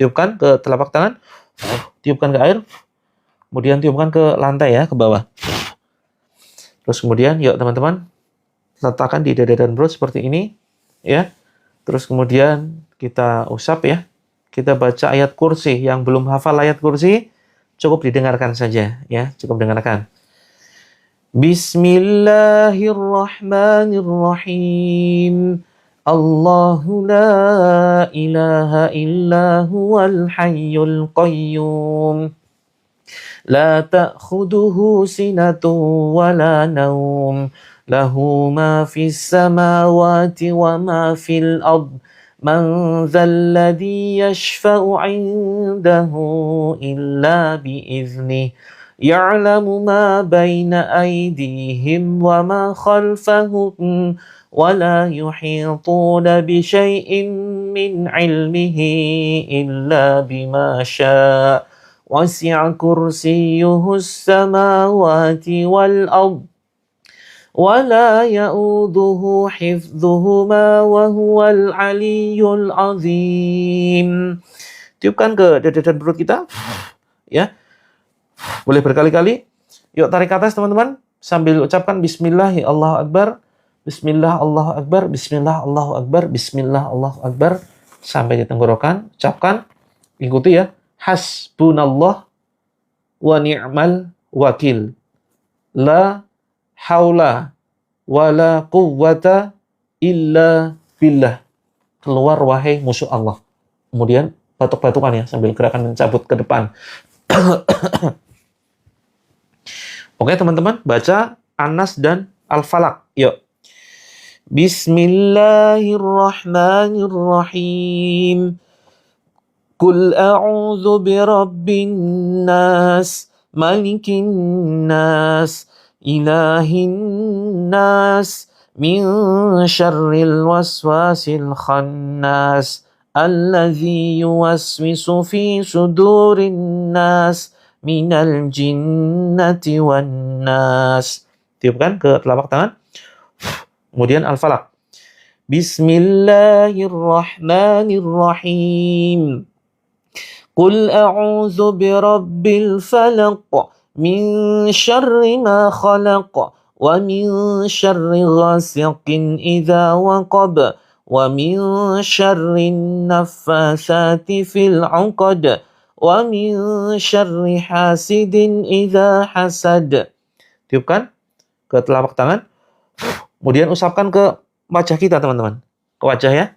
Tiupkan ke telapak tangan, tiupkan ke air, kemudian tiupkan ke lantai ya, ke bawah. Terus kemudian yuk teman-teman, letakkan di dada dan perut seperti ini ya. Terus kemudian kita usap ya. Kita baca ayat kursi. Yang belum hafal ayat kursi, cukup didengarkan saja ya, cukup dengarkan. Bismillahirrahmanirrahim. Allahu la ilaha illa huwal hayyul qayyum. La ta'khuduhu sinatun wa la nawm. Lahu ma fis samawati wa ma fil ard. Man dhal ladzi yashfa'u 'indahu illa bi'iznihi. يعلم ما بين أيديهم وما خلفهم ولا يحيطون بشيء من علمه إلا بما شاء wasi'a kursiyyuhus samawati wal ard wa la ya'uduhu hifdzuhuma wa huwal aliyyul azim. Tiupkan ke dada dan perut kita. Ya. Boleh berkali-kali. Yuk tarik ke atas teman-teman sambil ucapkan bismillah Allahu akbar. Bismillah Allahu akbar, bismillah Allahu akbar, bismillah Allahu akbar sampai di tenggorokan. Ucapkan, ikuti ya. Hasbunallah wa ni'mal wakil. La haula wa la quwwata illa billah. Keluar wahai musuh Allah. Kemudian batuk-batukan ya sambil gerakan mencabut ke depan. Oke teman-teman, baca An-Nas dan Al-Falaq. Yuk. Bismillahirrahmanirrahim. Qul a'udzu birabbin nas, malikin nas, ilahin nas, min syarril waswasil khannas, alladzi yuwaswisu fi sudurin nas, minal jinnati wan nas. Tiupkan ke telapak tangan. Kemudian Al-Falaq. Bismillahirrahmanirrahim. Qul a'udzu birabbil falaq min syarri ma khalaq wa min syarri ghasiqin idza waqab wa min syarri naffatsati fil 'uqad wa min syarri hasidin idza hasad. Tiupkan ke telapak tangan. Kemudian usapkan ke wajah kita, teman-teman. Ke wajah ya.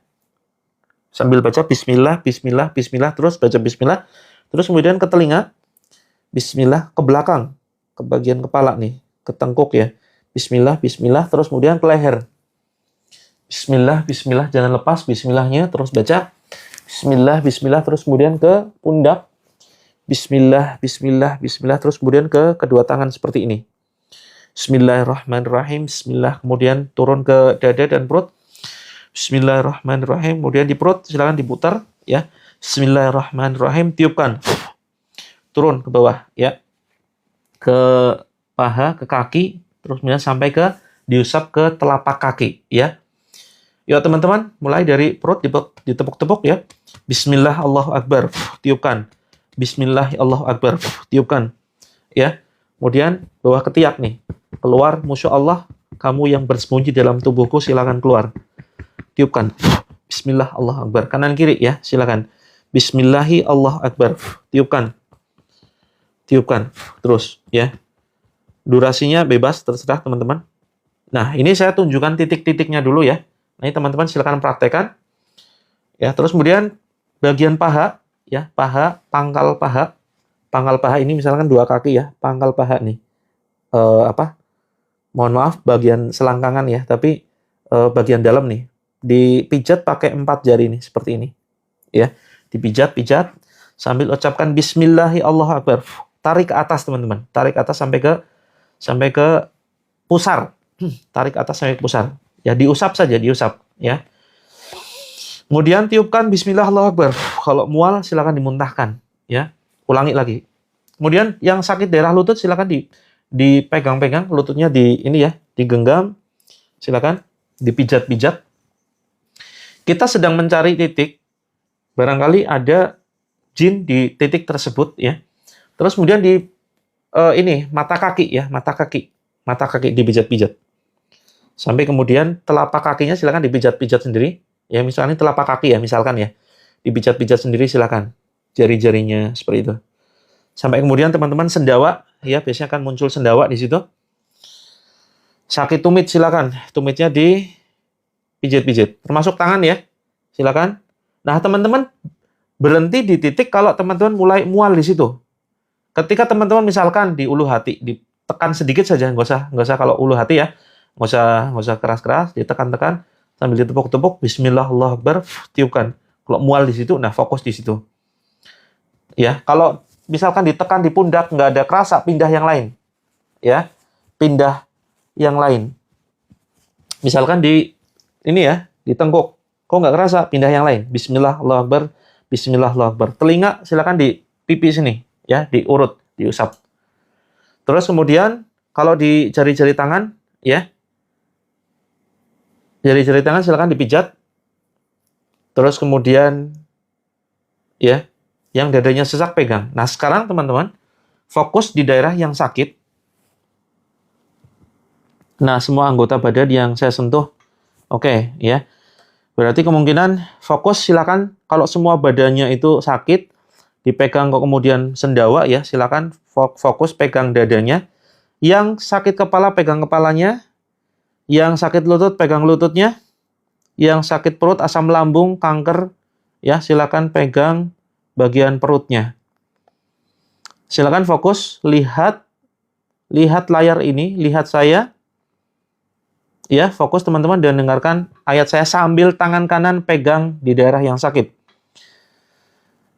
Sambil baca bismillah, bismillah, bismillah. Terus baca bismillah. Terus kemudian ke telinga. Bismillah. Ke belakang. Ke bagian kepala nih. Ke tengkuk ya. Bismillah, bismillah. Terus kemudian ke leher. Bismillah, bismillah. Jangan lepas bismillahnya. Terus baca. Bismillah, bismillah. Terus kemudian ke pundak. Bismillah, bismillah, bismillah. Terus kemudian ke kedua tangan seperti ini. Bismillahirrahmanirrahim. Bismillah. Kemudian turun ke dada dan perut. Bismillahirrahmanirrahim. Kemudian di perut silakan diputar ya. Bismillahirrahmanirrahim. Tiupkan. Turun ke bawah ya. Ke paha, ke kaki, terus kemudian sampai ke diusap ke telapak kaki ya. Yuk teman-teman, mulai dari perut ditepuk-tepuk ya. Bismillah Allahu akbar. Tiupkan. Bismillah Allahu akbar. Tiupkan. Ya. Kemudian bawah ketiak nih. Keluar musuh Allah, kamu yang bersembunyi dalam tubuhku silakan keluar. Tiupkan. Bismillah Allahu akbar. Kanan kiri ya, silakan. Bismillahi Allahu akbar. Tiupkan. Tiupkan. Terus ya. Durasinya bebas terserah teman-teman. Nah, ini saya tunjukkan titik-titiknya dulu ya. Nah, ini teman-teman silakan praktekkan. Ya, terus kemudian bagian paha ya, paha, pangkal paha. Pangkal paha ini misalkan dua kaki ya, pangkal paha nih. Mohon maaf bagian selangkangan ya, tapi bagian dalam nih. Dipijat pakai 4 jari nih, seperti ini. Ya, dipijat-pijat sambil ucapkan bismillahi Allahu akbar. Tarik ke atas teman-teman. Tarik ke atas sampai ke pusar. Tarik ke atas sampai ke pusar. Ya, diusap saja, diusap ya. Kemudian tiupkan bismillah Allahu akbar. Kalau mual silakan dimuntahkan ya. Ulangi lagi. Kemudian yang sakit daerah lutut silakan dipegang-pegang lututnya digenggam. Silakan dipijat-pijat. Kita sedang mencari titik. Barangkali ada jin di titik tersebut ya. Terus kemudian di mata kaki ya, mata kaki dipijat-pijat. Sampai kemudian telapak kakinya silakan dipijat-pijat sendiri. Ya, misalnya telapak kaki ya, misalkan ya. Dipijat-pijat sendiri silakan. Jari-jarinya seperti itu. Sampai kemudian teman-teman sendawa ya, biasanya akan muncul sendawa di situ. Sakit tumit silakan, tumitnya dipijit-pijit. Termasuk tangan ya. Silakan. Nah, teman-teman berhenti di titik kalau teman-teman mulai mual di situ. Ketika teman-teman misalkan di ulu hati, ditekan sedikit saja, nggak usah kalau ulu hati ya. Nggak usah keras-keras, ditekan-tekan sambil ditepuk-tepuk bismillah Allahu akbar, tiupkan. Kalau mual di situ, nah fokus di situ. Ya, kalau misalkan ditekan di pundak nggak ada kerasa, pindah yang lain. Ya, pindah yang lain. Misalkan di tengkuk, kok nggak kerasa, pindah yang lain. Bismillah Allahu akbar, bismillah Allahu akbar. Telinga silakan di pipi sini. ya, diurut, diusap. Terus kemudian kalau di jari-jari tangan, ya, jari-jari tangan silakan dipijat. Terus kemudian, ya, yang dadanya sesak pegang. Nah, sekarang teman-teman, fokus di daerah yang sakit. Nah, semua anggota badan yang saya sentuh, oke, ya. Berarti kemungkinan fokus silakan kalau semua badannya itu sakit, dipegang kok kemudian sendawa ya, silakan fokus pegang dadanya. Yang sakit kepala pegang kepalanya, yang sakit lutut pegang lututnya, yang sakit perut, asam lambung, kanker, ya silakan pegang bagian perutnya. Silakan fokus, lihat layar ini, lihat saya. Ya, fokus teman-teman dan dengarkan ayat saya sambil tangan kanan pegang di daerah yang sakit.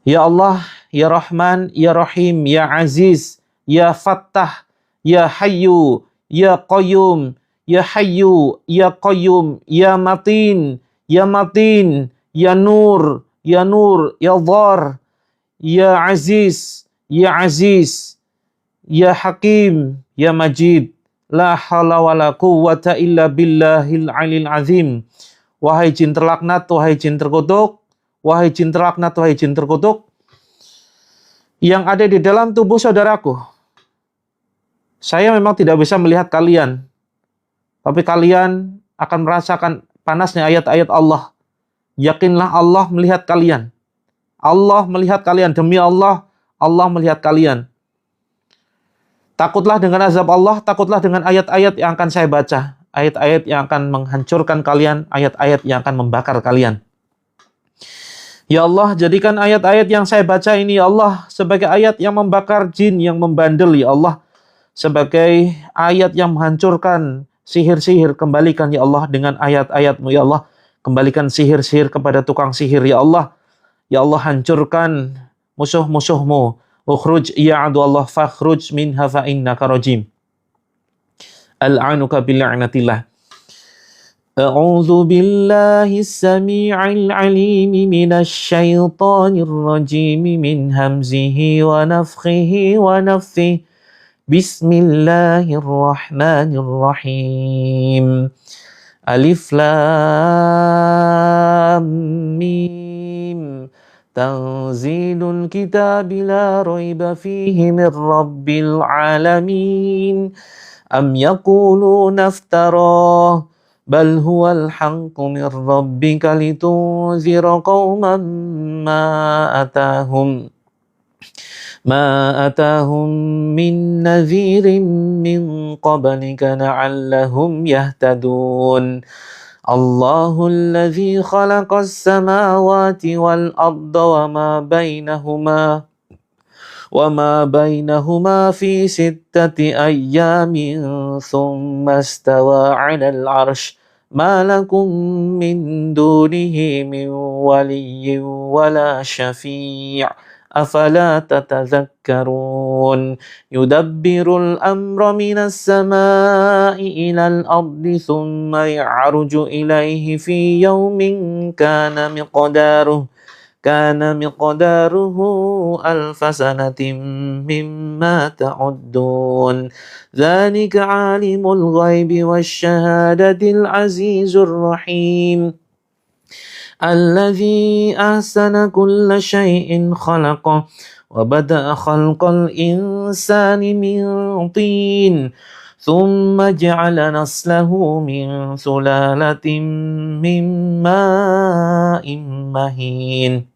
Ya Allah, Ya Rahman, Ya Rahim, Ya Aziz, Ya Fattah, Ya Hayyu, Ya Qayyum, Ya Hayyu, Ya Qayyum, Ya Matin, Ya Matin, Ya Nur, Ya Nur, Ya Dhar, Ya Aziz, Ya Aziz, Ya Hakim, Ya Majid. La haula wala quwwata illa billahil alil azim. Wahai jin terlaknat, wahai jin terkutuk, wahai jin terlaknat, wahai jin terkutuk, yang ada di dalam tubuh saudaraku. Saya memang tidak bisa melihat kalian, tapi kalian akan merasakan panasnya ayat-ayat Allah. Yakinlah Allah melihat kalian. Allah melihat kalian, demi Allah, Allah melihat kalian. Takutlah dengan azab Allah, takutlah dengan ayat-ayat yang akan saya baca. Ayat-ayat yang akan menghancurkan kalian, ayat-ayat yang akan membakar kalian. Ya Allah, jadikan ayat-ayat yang saya baca ini, ya Allah, sebagai ayat yang membakar jin yang membandel, ya Allah. Sebagai ayat yang menghancurkan sihir-sihir, kembalikan, ya Allah, dengan ayat-ayat-Mu, ya Allah. Kembalikan sihir-sihir kepada tukang sihir, ya Allah. Ya Allah, hancurkan musuh-musuh-Mu. Ukhruj ya adullah fakhruj minha fa innaka rajim. Al'anuka bil'anatillah. A'udzu billahi as-sami'il 'alim minasy syaithanir rajim min hamzihi wa nafthihi wa nafthihi. Bismillahirrahmanirrahim. Alif lam mim. Tanzilul kitab la raiba fihi min rabbil alamin. Am yaquluna iftarah bal huwal haqqu min rabbika litunzira qauman ma atahum min nadhirin min qablika la'allahum yahtadun. Allahul ladzi khalaqas samawati wal arda wa ma bainahuma fi sittati ayyamin thumma istawa 'alal 'arsy ma lakum min dunihi min waliyyin wala syafi' afala tatadhakkarun. Yudabbirul amra minas samai ilal ardi thumma ya'ruju ilaihi fi yawmin kana miqdaruhu alfa sanatin mimma ta'uddun. Dzalika 'alimul ghaibi wasyahadatil azizur rahim. Alladzi ahsana kulla syai'in khalaqah wa bada'a khalqal insani min tin thumma ja'ala naslahu min sulalatin min ma'in mahin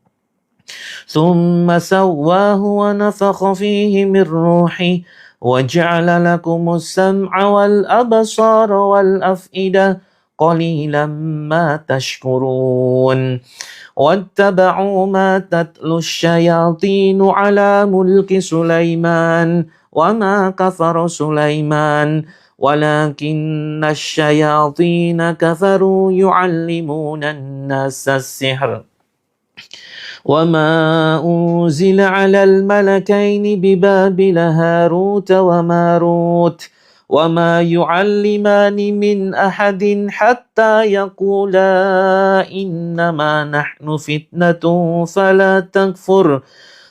thumma sawwahu wa nafakha fihi min ruhi wa ja'ala lakumus sam'a wal absara wal af'idah qalilan ma tashkurun. Wattaba'u ma tatlu syayatinu ala mulki Sulaiman wa ma kafara Sulaiman walakinna syayatina kafaru yu'allimuna an-nasa as-sihr wa ma unzila 'alal malakaini bi Babila Harut wa Marut وَمَا يُعَلِّمَانِ مِنْ أَحَدٍ حَتَّى يَقُولَا إِنَّمَا نَحْنُ فِتْنَةٌ فَلَا تَكْفُرْ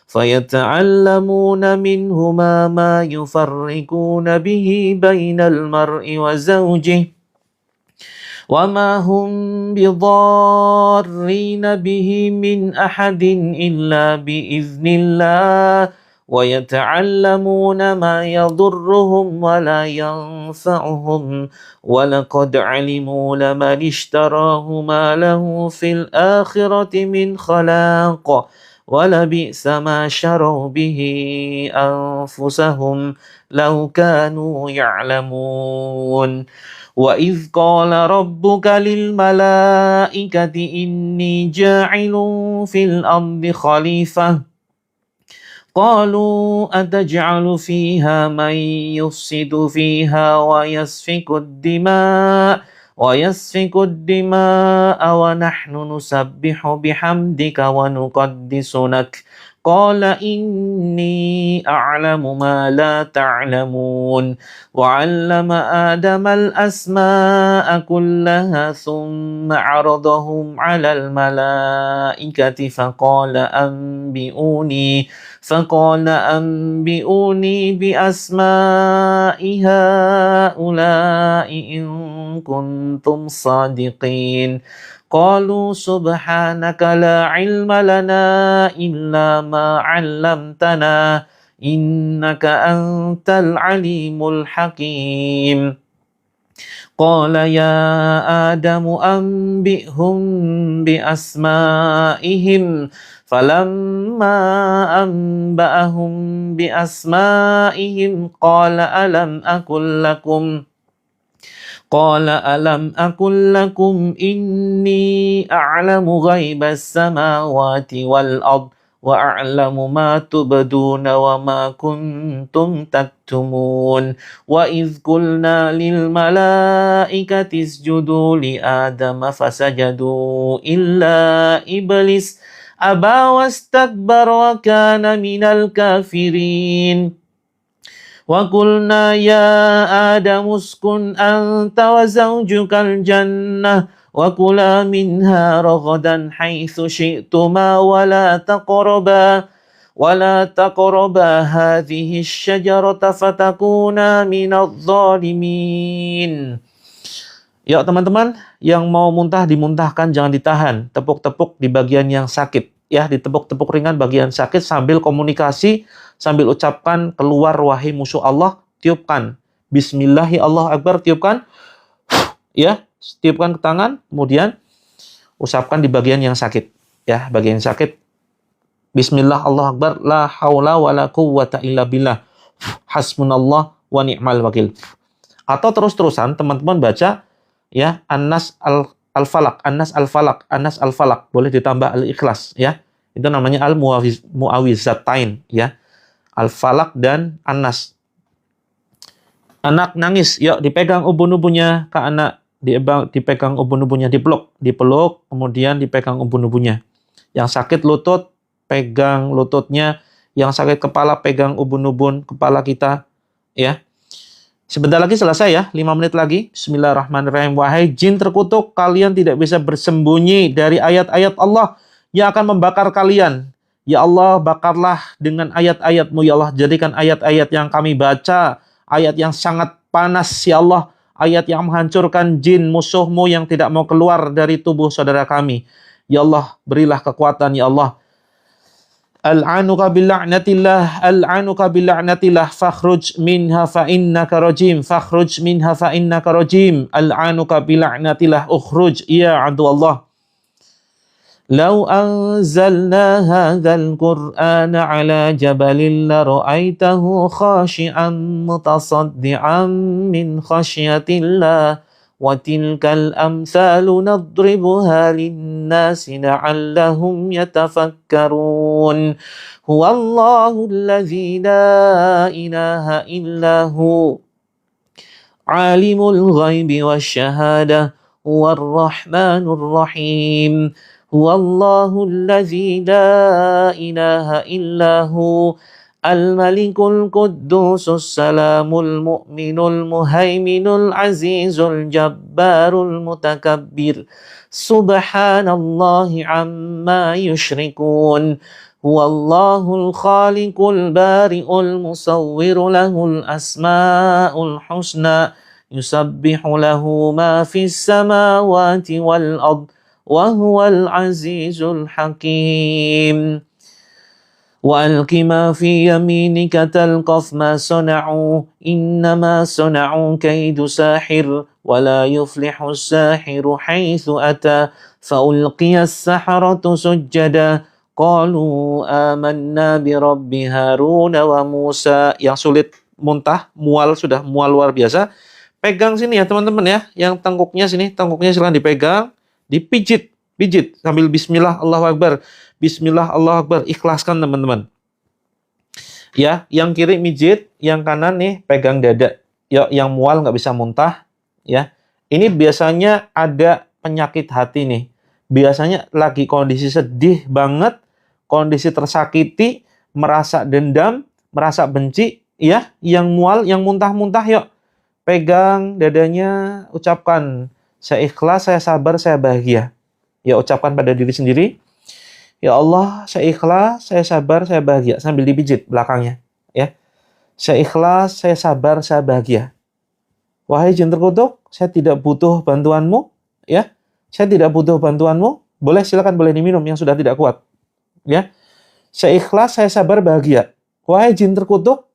فيتعلمون منهما ما يفرقون به بين المرء وزوجه وما هم بضارين به من أحد إلا بإذن الله ويتعلمون ما يضرهم ولا ينفعهم ولقد علموا لمن اشتراه ما له في الآخرة من خلاق ولبئس ما شروا به أنفسهم لو كانوا يعلمون وَإِذْ قَالَ رَبُّكَ لِلْمَلَائِكَةِ إِنِّي جَاعِلٌ فِي الْأَرْضِ خَلِيفَةً قَالُوا أَتَجْعَلُ فِيهَا مَن يُفْسِدُ فِيهَا وَيَسْفِكُ الدِّمَاءَ وَنَحْنُ نُسَبِّحُ بِحَمْدِكَ وَنُقَدِّسُ لَكَ قال إني أعلم ما لا تعلمون وعلم آدم الأسماء كلها ثم عرضهم على الملائكة فقال أنبئوني بأسماء هؤلاء إن كنتم صادقين قالوا سبحانك لا علم لنا إلا ما علمتنا إنك أنت العليم الحكيم قال يا آدم أنبئهم بأسمائهم فلما أنبأهم بأسمائهم قال ألم أقل لكم إني أعلم غيب السماوات والأرض وأعلم ما تبدون وما كنتم تكتمون وإذ قلنا للملائكة اسجدوا لآدم فسجدوا إلا إبليس أبى واستكبر وكان من الكافرين وقلنا يا آدم اسكن أنت وزوجك الجنة وكلا منها رغدا حيث شئتما ولا تقربا هذه الشجرة فتكونا من الظالمين. Yuk teman-teman, yang mau muntah dimuntahkan, jangan ditahan. Tepuk-tepuk di bagian yang sakit. Ya, ditepuk-tepuk ringan bagian sakit sambil komunikasi, sambil ucapkan keluar wahai musuh Allah, tiupkan. Bismillahi Allah Akbar, tiupkan. Ya, tiupkan ke tangan, kemudian usapkan di bagian yang sakit. Ya, bagian yang sakit. Bismillah Allah Akbar, la haula wa la quwwata illa billah. Hasbunallah wa ni'mal wakil. Atau terus-terusan teman-teman baca ya An-Nas Al-Falaq, An-Nas Al-Falaq, An-Nas Al-Falaq, boleh ditambah Al-Ikhlas ya. Itu namanya Al-Mu'awwizatain ya. Al-Falaq dan An-Nas. Anak nangis, yuk dipegang ubun-ubunnya ke anak, dipegang ubun-ubunnya, dipeluk, kemudian dipegang ubun-ubunnya. Yang sakit lutut, pegang lututnya, yang sakit kepala pegang ubun-ubun kepala kita ya. Sebentar lagi selesai ya, 5 menit lagi. Bismillahirrahmanirrahim. Wahai jin terkutuk, kalian tidak bisa bersembunyi dari ayat-ayat Allah yang akan membakar kalian. Ya Allah, bakarlah dengan ayat-ayat-Mu ya Allah. Jadikan ayat-ayat yang kami baca, ayat yang sangat panas ya Allah. Ayat yang menghancurkan jin musuh-Mu yang tidak mau keluar dari tubuh saudara kami. Ya Allah, berilah kekuatan ya Allah. Al'anuka bil'a'natillah, fakhruj minha fa'innaka rajim, al'anuka bil'a'natillah, ukhruj, ya aduallah. Lau anzalna hadzal qur'ana ala jabalin la ra'aitahu khashi'an mutasaddi'an min khasyatillah. وَتِلْكَ الْأَمْثَالُ نَضْرِبُهَا لِلنَّاسِ لَعَلَّهُمْ يَتَفَكَّرُونَ هُوَ اللَّهُ الَّذِي لَا إِلَهَ إِلَّا هُوَ عَالِمُ الْغَيْبِ وَالشَّهَادَةِ هُوَ الرَّحْمَنُ الرَّحِيمُ هُوَ اللَّهُ الَّذِي لَا إِلَهَ إِلَّا هُوَ الملك القدوس السلام المؤمن المهيمن العزيز الجبار المتكبر سبحان الله عما يشركون Huwallahul khaliqul bari'ul musawwiru lahul asma'ul husna. Yusabbihu lahu ma fis samawati wal ard. Wa huwal azizul hakim. وَأَلْقِ مَا فِي يَمِينِكَ تَلْقَفْ مَا صَنَعُوا إِنَّمَا صَنَعُوا كَيْدُ سَاحِرٍ وَلَا يُفْلِحُ السَّاحِرُ حَيْثُ أَتَى فَأُلْقِيَ السَّحَرَةُ سُجَّدًا قَالُوا آمَنَّا بِرَبِّ هَارُونَ وَمُوسَى. Yang sulit muntah, mual, sudah mual luar biasa. Pegang sini ya teman-teman ya, yang tengkuknya sini, tengkuknya silakan dipegang, dipijit, pijit sambil bismillah Allahu Akbar. Bismillah Allahu Akbar, ikhlaskan teman-teman. Ya, yang kiri mijit, yang kanan nih pegang dada. Ya, yang mual nggak bisa muntah, ya. Ini biasanya ada penyakit hati nih. Biasanya lagi kondisi sedih banget, kondisi tersakiti, merasa dendam, merasa benci, ya. Yang mual, yang muntah-muntah, yuk. Pegang dadanya, ucapkan, saya ikhlas, saya sabar, saya bahagia. Ya, ucapkan pada diri sendiri. Ya Allah, saya ikhlas, saya sabar, saya bahagia. Sambil dipijit belakangnya. Ya, saya ikhlas, saya sabar, saya bahagia. Wahai jin terkutuk, saya tidak butuh bantuanmu. Ya, saya tidak butuh bantuanmu. Boleh, silakan boleh diminum yang sudah tidak kuat. Ya, saya ikhlas, saya sabar, bahagia. Wahai jin terkutuk,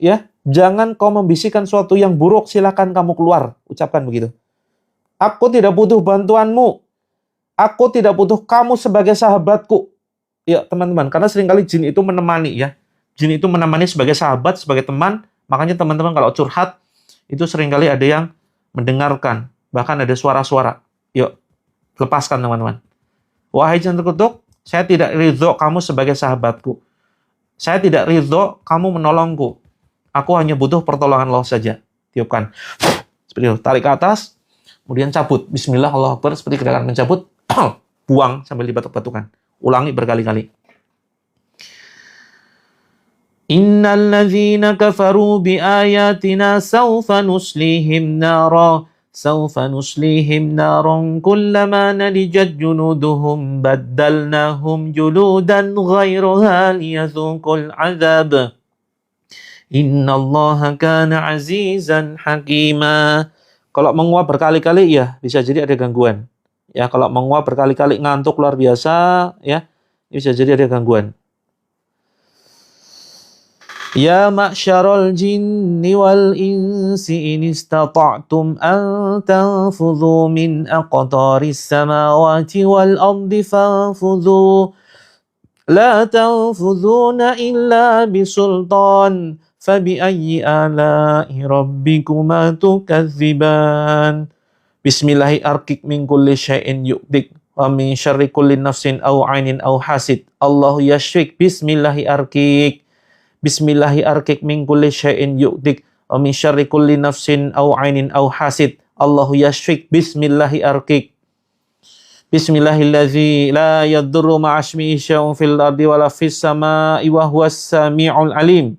ya, jangan kau membisikkan suatu yang buruk, silakan kamu keluar. Ucapkan begitu. Aku tidak butuh bantuanmu. Aku tidak butuh kamu sebagai sahabatku. Ya, teman-teman, karena seringkali jin itu menemani ya. Jin itu menemani sebagai sahabat, sebagai teman. Makanya teman-teman kalau curhat, itu seringkali ada yang mendengarkan. Bahkan ada suara-suara. Yuk, lepaskan teman-teman. Wahai jin terkutuk, saya tidak ridho kamu sebagai sahabatku. Saya tidak ridho kamu menolongku. Aku hanya butuh pertolongan Allah saja. Tiupkan. Seperti itu. Tarik ke atas. Kemudian cabut. Bismillah, Allahu Akbar. Seperti gerakan mencabut. Buang sambil dibatuk-batukan. Ulangi berkali-kali. Innal ladzina kafaru bi ayatina sawfa nuslihim nara kullama nadijat junuduhum baddalnahum juludan ghairaha liyadhuqul azab. Innallaha kana azizan hakima. Kalau menguap berkali-kali ya bisa jadi ada gangguan. Ya, kalau menguap berkali-kali ngantuk luar biasa, ya, bisa jadi ada gangguan. Ya ma'syarul jinni wal insi in istata'tum an tanfudhu min aqtaris samawati wal ardi fanfudhu. La tanfudhuna illa bisultan. Fabi'ayyi ala'i rabbikuma tukadziban. Bismillahi arkik min kulli syai'in yu'dik wa min syarri kulli nafsin aw 'ainin aw hasid. Allahu yashfik. Bismillahi arkik. Bismillahi arkik min kulli syai'in yu'dik wa min syarri kulli nafsin aw 'ainin aw hasid. Allahu yashfik. Bismillahi arkik. Bismillahilladzi la yadurru ma'asmihi syai'un fil ardi wala fis sama'i wa huwas sami'ul alim.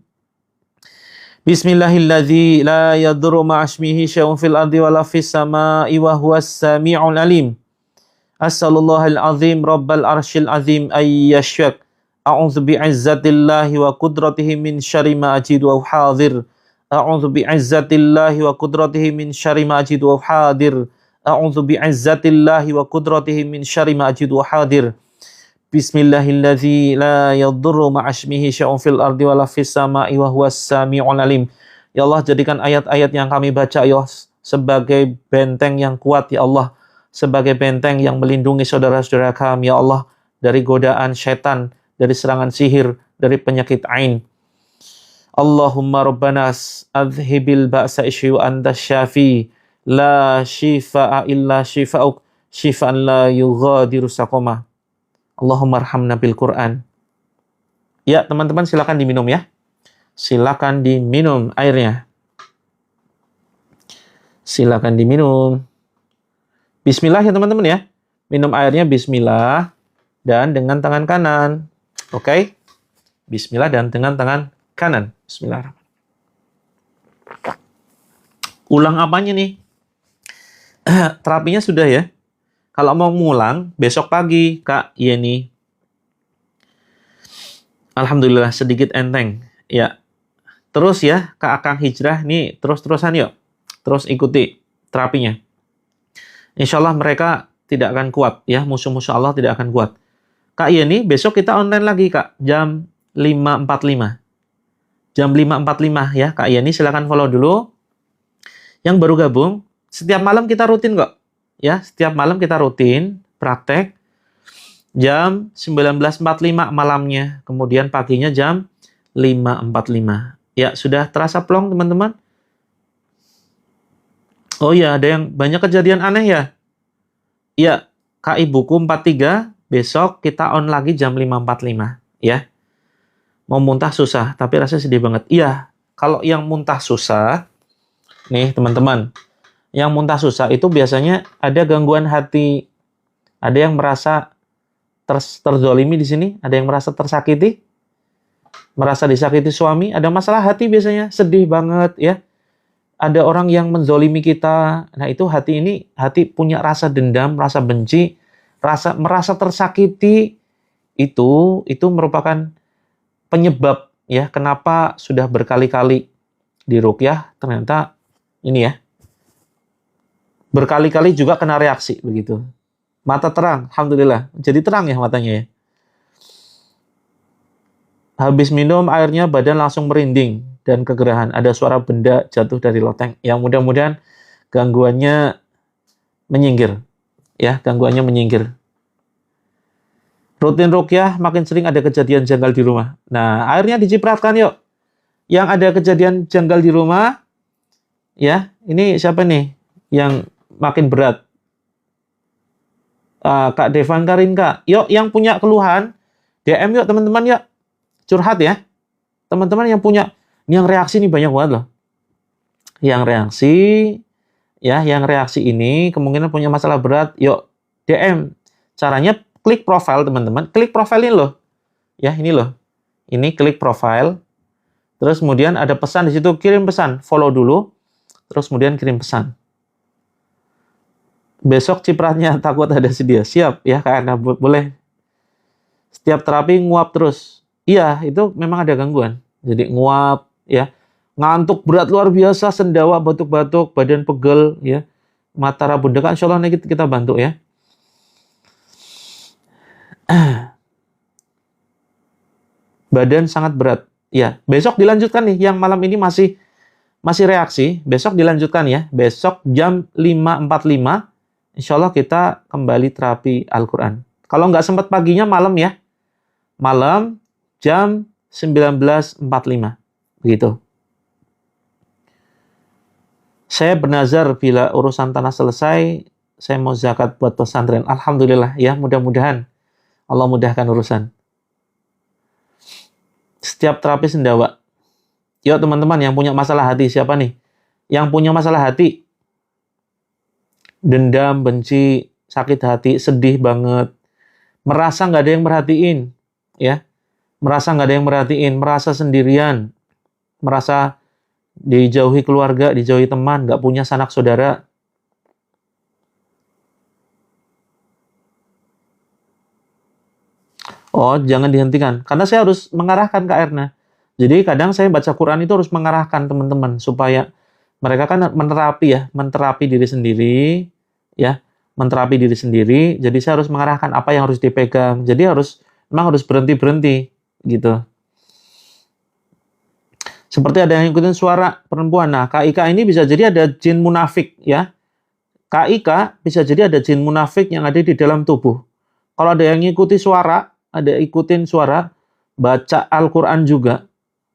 Bismillahilladzi la yadurru ma'asmihi syai'un fil ardi wala fis sama'i wa huwas sami'ul alim. As'alullahal azim rabbal arsyil azim ay yashfak. A'udzu bi'izzatillahi wa qudratihi min syarri ma ajidu wa hadir. A'udzu bi'izzatillahi wa qudratihi min syarri ma ajidu wa hadir. A'udzu bi'izzatillahi wa qudratihi min syarri ma ajidu wa hadir. Bismillahilladzi la yadurru ma'asmihi syai'un fil ardi wala fis sama'i wa huwas sami'ul alim. Ya Allah, jadikan ayat-ayat yang kami baca ya Allah sebagai benteng yang kuat ya Allah, sebagai benteng yang melindungi saudara-saudara kami ya Allah dari godaan syaitan, dari serangan sihir, dari penyakit ain. Allahumma rabbana adhibil ba'sa isyi wa anta syafi la shifaa illa shifauk shifaan la yughadiru saqama. Allahumma arhamna bil Qur'an. Ya, teman-teman silakan diminum ya. Silakan diminum airnya. Silakan diminum. Bismillah ya teman-teman ya. Minum airnya bismillah dan dengan tangan kanan. Oke? Bismillah dan dengan tangan kanan. Bismillahirrahmanirrahim. Ulang apanya nih? Terapinya sudah ya. Kalau mau ngulang, besok pagi, Kak Yeni. Alhamdulillah sedikit enteng. Ya, terus ya Kak Akang Hijrah nih terus-terusan yuk. Terus ikuti terapinya. Insya Allah mereka tidak akan kuat ya, musuh-musuh Allah tidak akan kuat. Kak Yeni, besok kita online lagi Kak, jam 5.45. Jam 5.45 ya Kak Yeni, silakan follow dulu. Yang baru gabung, setiap malam kita rutin kok. Ya, setiap malam kita rutin praktek jam 19.45 malamnya, kemudian paginya jam 5.45. Ya, sudah terasa plong teman-teman? Oh ya, ada yang banyak kejadian aneh ya? Ya, KI buku 43, besok kita on lagi jam 5.45 ya. Mau muntah susah, tapi rasanya sedih banget. Iya, kalau yang muntah susah, nih teman-teman, yang muntah susah itu biasanya ada gangguan hati, ada yang merasa terzolimi di sini, ada yang merasa tersakiti, merasa disakiti suami, ada masalah hati biasanya, sedih banget ya. Ada orang yang menzolimi kita, nah itu hati ini, hati punya rasa dendam, rasa benci, merasa tersakiti, itu merupakan penyebab ya kenapa sudah berkali-kali diruqyah ternyata ini ya berkali-kali juga kena reaksi begitu. Mata terang, alhamdulillah. Jadi terang ya matanya ya. Habis minum airnya badan langsung merinding dan kegerahan. Ada suara benda jatuh dari loteng. Yang mudah-mudahan gangguannya menyingkir. Ya, gangguannya menyingkir. Rutin ruqyah makin sering ada kejadian janggal di rumah. Nah, airnya dicipratkan yuk. Yang ada kejadian janggal di rumah, ya, ini siapa nih yang makin berat? Kak Devan Karinka. Yuk, yang punya keluhan, DM yuk teman-teman yuk. Curhat ya. Teman-teman yang punya, yang reaksi ini banyak banget loh. Yang reaksi, ya, yang reaksi ini kemungkinan punya masalah berat. Yuk, DM. Caranya klik profile teman-teman. Klik profile ini loh. Ya, ini loh. Ini klik profile. Terus kemudian ada pesan di situ, kirim pesan. Follow dulu. Terus kemudian kirim pesan. Besok cipratnya takut ada sedia. Siap ya karena boleh. Setiap terapi nguap terus. Iya, itu memang ada gangguan. Jadi nguap ya. Ngantuk berat luar biasa, sendawa, batuk-batuk, badan pegel ya. Mata rabun dekat, insyaallah nanti kita bantu ya. Badan sangat berat. Ya, besok dilanjutkan nih yang malam ini masih reaksi. Besok dilanjutkan ya. Besok jam 5.45 insya Allah kita kembali terapi Al-Quran. Kalau nggak sempat paginya, malam ya. Malam jam 19.45. Begitu. Saya bernazar bila urusan tanah selesai, saya mau zakat buat pesantren. Alhamdulillah ya, mudah-mudahan Allah mudahkan urusan. Setiap terapi sendawa. Yuk teman-teman yang punya masalah hati, siapa nih? Yang punya masalah hati, dendam, benci, sakit hati, sedih banget, merasa nggak ada yang merhatiin, ya, merasa nggak ada yang merhatiin, merasa sendirian, merasa dijauhi keluarga, dijauhi teman, nggak punya sanak saudara. Oh, jangan dihentikan, karena saya harus mengarahkan Kak Erna. Jadi kadang saya baca Quran itu harus mengarahkan teman-teman supaya mereka kan menterapi diri sendiri, ya, menterapi diri sendiri. Jadi saya harus mengarahkan apa yang harus dipegang. Jadi memang harus berhenti gitu. Seperti ada yang ikutin suara perempuan. Nah, KIK ini bisa jadi ada jin munafik, ya. KIK bisa jadi ada jin munafik yang ada di dalam tubuh. Kalau ada yang ngikuti suara, baca Al-Quran juga,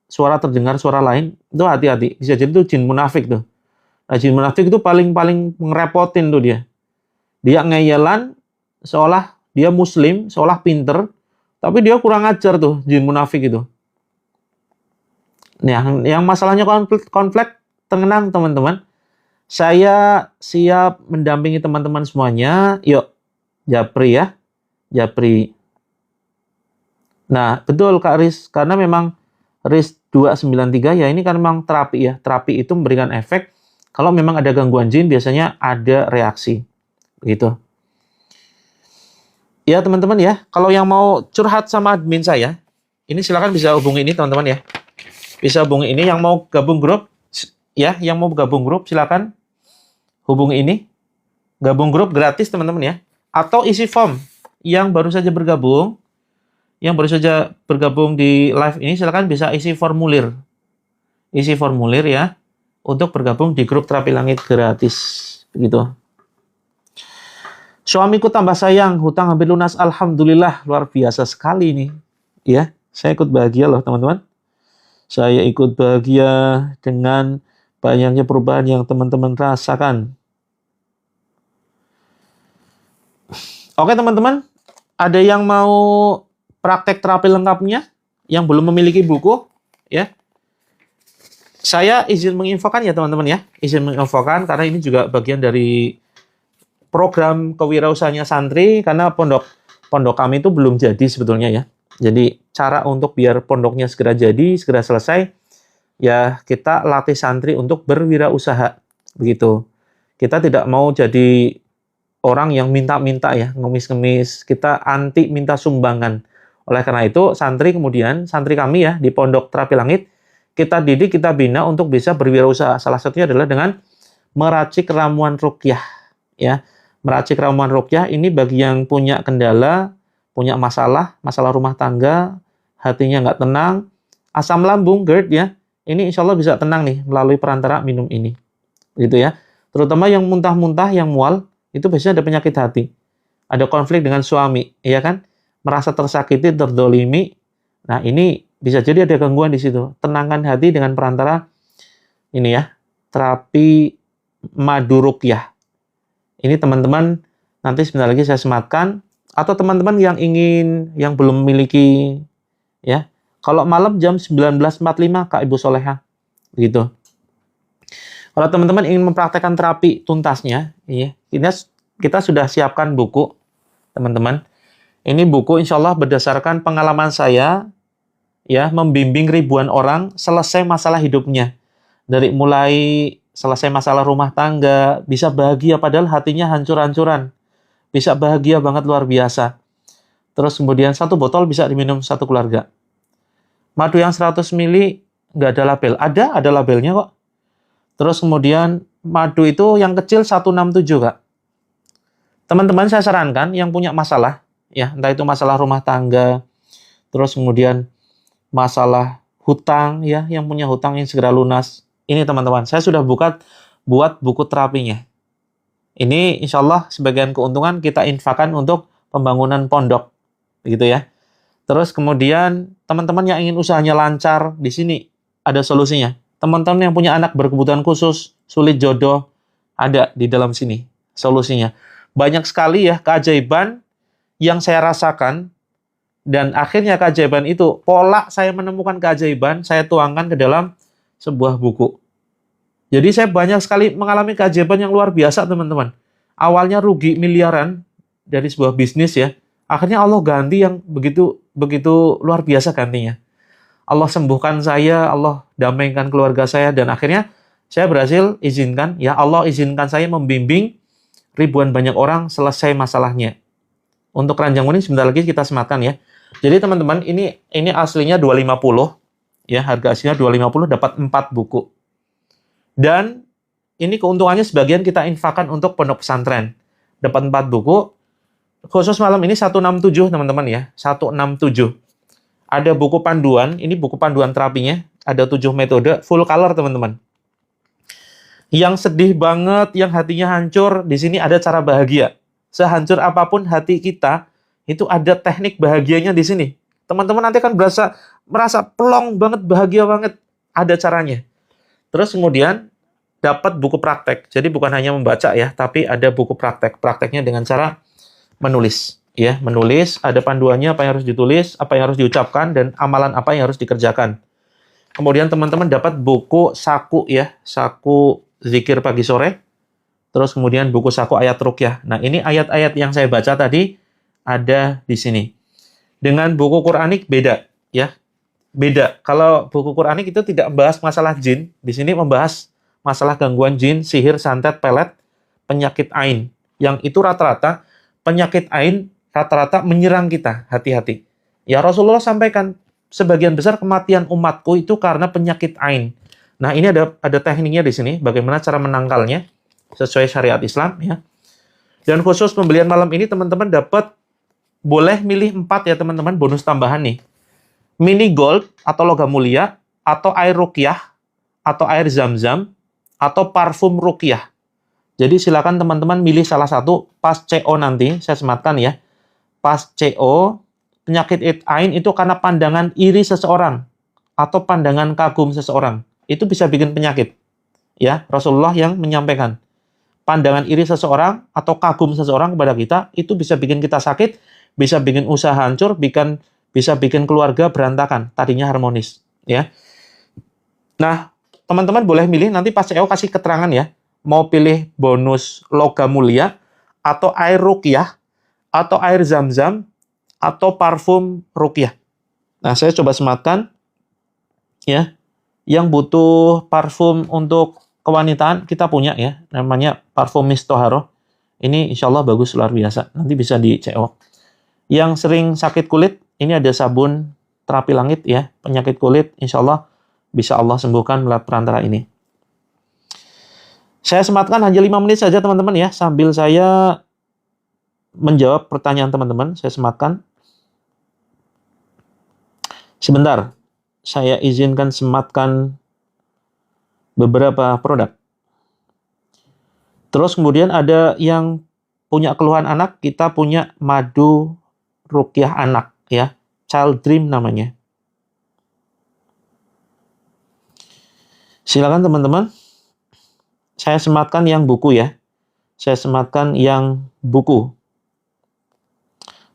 suara terdengar suara lain, itu hati-hati. Bisa jadi itu jin munafik tuh. Nah, jin munafik itu paling ngerepotin tuh dia. Dia ngeyelan seolah dia muslim, seolah pinter, tapi dia kurang ajar tuh jin munafik itu. Nah, yang masalahnya konflik, tenang teman-teman. Saya siap mendampingi teman-teman semuanya. Yuk, japri ya. Japri. Nah, betul Kak Riz, karena memang Riz 293 ya ini kan memang terapi ya. Terapi itu memberikan efek. Kalau memang ada gangguan jin biasanya ada reaksi. Begitu. Ya teman-teman ya, kalau yang mau curhat sama admin saya, ini silakan bisa hubungi ini teman-teman ya. Bisa hubungi ini yang mau gabung grup ya, yang mau gabung grup silakan hubungi ini. Gabung grup gratis teman-teman ya. Atau isi form yang baru saja bergabung. Yang baru saja bergabung di live ini silakan bisa isi formulir. Isi formulir ya untuk bergabung di grup Terapi Langit gratis. Begitu. Suamiku tambah sayang, hutang hampir lunas. Alhamdulillah, luar biasa sekali ini. Ya, saya ikut bahagia loh teman-teman. Saya ikut bahagia dengan banyaknya perubahan yang teman-teman rasakan. Oke teman-teman, ada yang mau praktek terapi lengkapnya yang belum memiliki buku ya? Saya izin menginfokan ya teman-teman ya. Izin menginfokan karena ini juga bagian dari program kewirausahaannya santri karena pondok kami itu belum jadi sebetulnya ya. Jadi cara untuk biar pondoknya segera jadi, segera selesai ya kita latih santri untuk berwirausaha begitu. Kita tidak mau jadi orang yang minta-minta ya, ngemis-ngemis. Kita anti minta sumbangan. Oleh karena itu, santri kami ya, di Pondok Terapi Langit, kita didik, kita bina untuk bisa berwirausaha. Salah satunya adalah dengan meracik ramuan ruqyah. Ya, meracik ramuan ruqyah ini bagi yang punya kendala, punya masalah rumah tangga, hatinya nggak tenang, asam lambung, GERD ya, ini insya Allah bisa tenang nih melalui perantara minum ini. Gitu ya. Terutama yang muntah-muntah, yang mual, itu biasanya ada penyakit hati. Ada konflik dengan suami, ya kan? Merasa tersakiti, terdolimi. Nah, ini bisa jadi ada gangguan di situ. Tenangkan hati dengan perantara ini ya, terapi madu ruqyah. Ini teman-teman nanti sebentar lagi saya sematkan atau teman-teman yang belum memiliki ya. Kalau malam jam 19.45 Kak Ibu Soleha gitu. Kalau teman-teman ingin mempraktekkan terapi tuntasnya, ya, kita sudah siapkan buku, teman-teman. Ini buku insya Allah berdasarkan pengalaman saya, ya, membimbing ribuan orang selesai masalah hidupnya. Dari mulai selesai masalah rumah tangga, bisa bahagia padahal hatinya hancur-hancuran. Bisa bahagia banget luar biasa. Terus kemudian 1 botol bisa diminum 1 keluarga. Madu yang 100 ml nggak ada label. Ada labelnya kok. Terus kemudian madu itu yang kecil 167, Kak. Teman-teman saya sarankan yang punya masalah, ya, entah itu masalah rumah tangga, terus kemudian masalah hutang, ya, yang punya hutang yang segera lunas. Ini teman-teman, saya sudah buat buku terapinya. Ini insya Allah sebagian keuntungan kita infakkan untuk pembangunan pondok, gitu ya. Terus kemudian teman-teman yang ingin usahanya lancar, di sini ada solusinya. Teman-teman yang punya anak berkebutuhan khusus, sulit jodoh, ada di dalam sini solusinya. Banyak sekali ya keajaiban yang saya rasakan, dan akhirnya keajaiban itu, pola saya menemukan keajaiban, saya tuangkan ke dalam sebuah buku. Jadi saya banyak sekali mengalami keajaiban yang luar biasa, teman-teman. Awalnya rugi miliaran dari sebuah bisnis ya, akhirnya Allah ganti yang begitu luar biasa gantinya. Allah sembuhkan saya, Allah damaikan keluarga saya, dan akhirnya saya berhasil ya Allah izinkan saya membimbing ribuan banyak orang selesai masalahnya. Untuk keranjang kuning sebentar lagi kita sematkan ya. Jadi teman-teman, ini aslinya 250 ya, harga aslinya 250 dapat 4 buku. Dan ini keuntungannya sebagian kita infakkan untuk pondok pesantren. Dapat 4 buku. Khusus malam ini 167 teman-teman ya, 167. Ada buku panduan, ini buku panduan terapinya, ada 7 metode, full color teman-teman. Yang sedih banget, yang hatinya hancur, di sini ada cara bahagia. Sehancur apapun hati kita, itu ada teknik bahagianya di sini. Teman-teman nanti kan merasa plong banget, bahagia banget, ada caranya. Terus kemudian dapat buku praktek. Jadi bukan hanya membaca ya, tapi ada buku praktek. Prakteknya dengan cara menulis. Ya, menulis, ada panduannya apa yang harus ditulis, apa yang harus diucapkan, dan amalan apa yang harus dikerjakan. Kemudian teman-teman dapat buku saku ya, saku zikir pagi sore, terus kemudian buku saku ayat ruqyah. Nah, ini ayat-ayat yang saya baca tadi ada di sini. Dengan buku Quranik beda ya. Beda. Kalau buku Quranik itu tidak membahas masalah jin, di sini membahas masalah gangguan jin, sihir, santet, pelet, penyakit ain. Yang itu rata-rata penyakit ain rata-rata menyerang kita, hati-hati. Ya Rasulullah sampaikan, sebagian besar kematian umatku itu karena penyakit ain. Nah, ini ada tekniknya di sini, bagaimana cara menangkalnya sesuai syariat Islam ya. Dan khusus pembelian malam ini teman-teman dapat boleh milih 4 ya teman-teman, bonus tambahan nih. Mini gold atau logam mulia, atau air ruqyah, atau air zam-zam, atau parfum ruqyah. Jadi silakan teman-teman milih salah satu pas CO nanti, saya sematkan ya. Pas CO, penyakit ain itu karena pandangan iri seseorang atau pandangan kagum seseorang. Itu bisa bikin penyakit. Ya, Rasulullah yang menyampaikan. Pandangan iri seseorang atau kagum seseorang kepada kita itu bisa bikin kita sakit, bisa bikin usaha hancur, bisa bikin keluarga berantakan, tadinya harmonis, ya. Nah, teman-teman boleh milih nanti pas CEO kasih keterangan ya. Mau pilih bonus logam mulia, atau air ruqyah, atau air zam-zam, atau parfum ruqyah. Nah, saya coba sematkan. Ya, yang butuh parfum untuk kewanitaan, kita punya ya. Namanya parfum Mistoharo. Ini insya Allah bagus, luar biasa. Nanti bisa di CO. Yang sering sakit kulit, ini ada sabun terapi langit ya. Penyakit kulit, insya Allah bisa Allah sembuhkan melalui perantara ini. Saya sematkan hanya 5 menit saja teman-teman ya, sambil saya menjawab pertanyaan teman-teman, saya sematkan. Sebentar, saya izinkan sematkan beberapa produk. Terus kemudian ada yang punya keluhan anak, kita punya madu ruqyah anak ya, Child Dream namanya. Silakan teman-teman. Saya sematkan yang buku ya. Saya sematkan yang buku.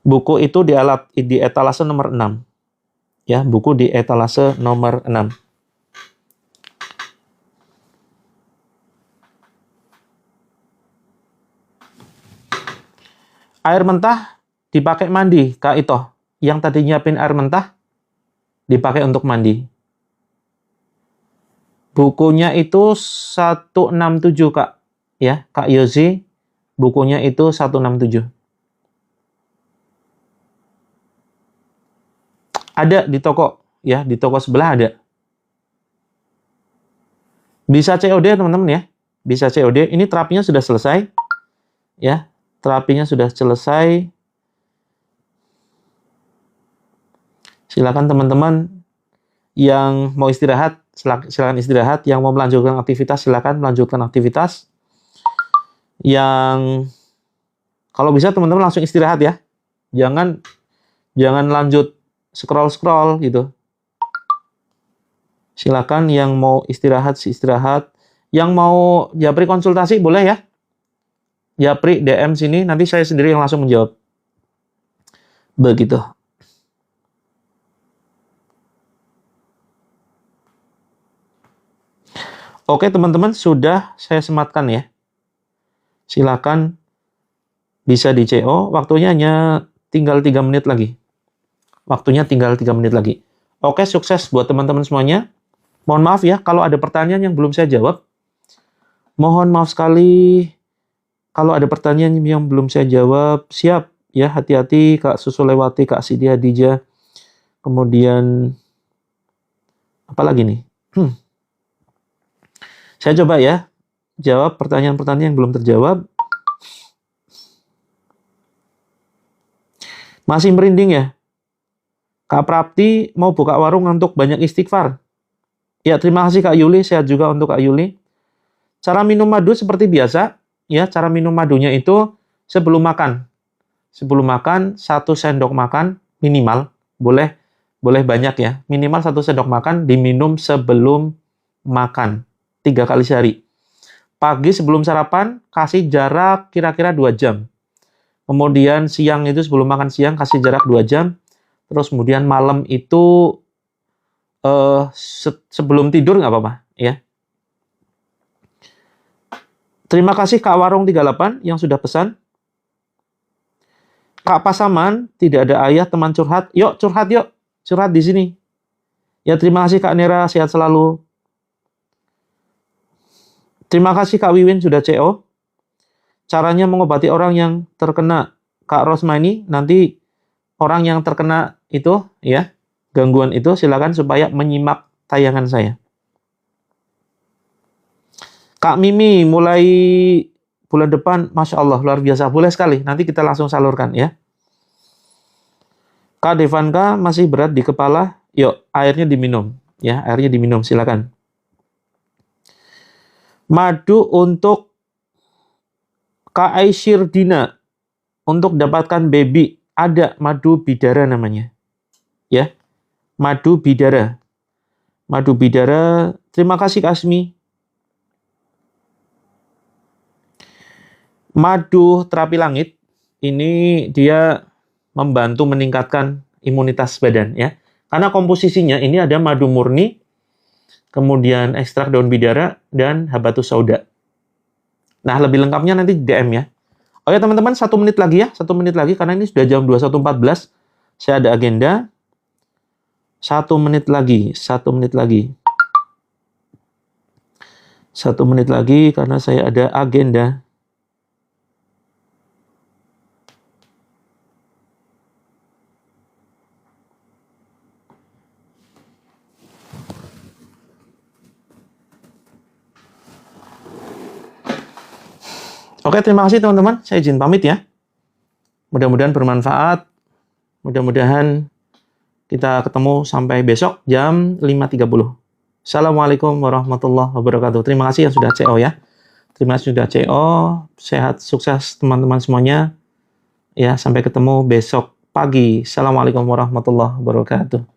Buku itu di etalase nomor 6. Ya, buku di etalase nomor 6. Air mentah dipakai mandi, Kak Ito. Yang tadi nyiapin air mentah dipakai untuk mandi. Bukunya itu 167, Kak. Ya, Kak Yosi, bukunya itu 167. Ada di toko, ya, di toko sebelah ada. Bisa COD, teman-teman ya. Bisa COD. Ini terapinya sudah selesai. Ya, terapinya sudah selesai. Silakan teman-teman yang mau istirahat, silakan istirahat. Yang mau melanjutkan aktivitas, silakan melanjutkan aktivitas. Yang kalau bisa teman-teman langsung istirahat ya. Jangan lanjut scroll gitu. Silakan yang mau istirahat, istirahat. Yang mau japri konsultasi boleh ya. Japri DM sini, nanti saya sendiri yang langsung menjawab. Begitu. Oke teman-teman, sudah saya sematkan ya. Silakan bisa di CO. Waktunya hanya tinggal 3 menit lagi. Waktunya tinggal 3 menit lagi. Oke, sukses buat teman-teman semuanya. Mohon maaf ya, kalau ada pertanyaan yang belum saya jawab. Mohon maaf sekali kalau ada pertanyaan yang belum saya jawab. Siap ya, hati-hati Kak Susulewati, Kak Siti Hadijah. Kemudian apa lagi nih? Saya coba ya jawab pertanyaan-pertanyaan yang belum terjawab. Masih merinding ya? Kak Prapti mau buka warung untuk banyak istighfar. Ya, terima kasih Kak Yuli, sehat juga untuk Kak Yuli. Cara minum madu seperti biasa, ya, cara minum madunya itu sebelum makan. Sebelum makan 1 sendok makan minimal, boleh banyak ya. Minimal 1 sendok makan diminum sebelum makan 3 kali sehari. Pagi sebelum sarapan kasih jarak kira-kira 2 jam. Kemudian siang itu sebelum makan siang kasih jarak 2 jam. Terus kemudian malam itu sebelum tidur nggak apa-apa ya. Terima kasih Kak Warung 38 yang sudah pesan. Kak Pasaman, tidak ada ayah teman curhat. Yuk curhat yuk, curhat di sini. Ya terima kasih Kak Nera, sehat selalu. Terima kasih Kak Wiwin sudah CO. Caranya mengobati orang yang terkena. Kak Rosmani, nanti orang yang terkena itu ya gangguan itu, silakan supaya menyimak tayangan saya. Kak Mimi, mulai bulan depan, Masya Allah, luar biasa. Boleh sekali, nanti kita langsung salurkan ya. Kak Devanka, masih berat di kepala, yuk airnya diminum. Ya, airnya diminum, silakan. Madu untuk Kak Aisyir-Dina, untuk dapatkan baby, ada madu bidara namanya. Ya, madu bidara. Madu bidara, terima kasih Kak Asmi. Madu terapi langit, ini dia membantu meningkatkan imunitas badan ya. Karena komposisinya ini ada madu murni, kemudian ekstrak daun bidara, dan habatus sauda. Nah, lebih lengkapnya nanti di DM ya. Oh ya teman-teman, 1 menit lagi ya. 1 menit lagi, karena ini sudah jam 21.14. Saya ada agenda. 1 menit lagi. 1 menit lagi. 1 menit lagi, karena saya ada agenda. Oke, terima kasih teman-teman. Saya izin pamit ya. Mudah-mudahan bermanfaat. Mudah-mudahan kita ketemu sampai besok jam 5.30. Assalamualaikum warahmatullahi wabarakatuh. Terima kasih yang sudah CO ya. Terima kasih sudah CO. Sehat, sukses teman-teman semuanya. Ya, sampai ketemu besok pagi. Assalamualaikum warahmatullahi wabarakatuh.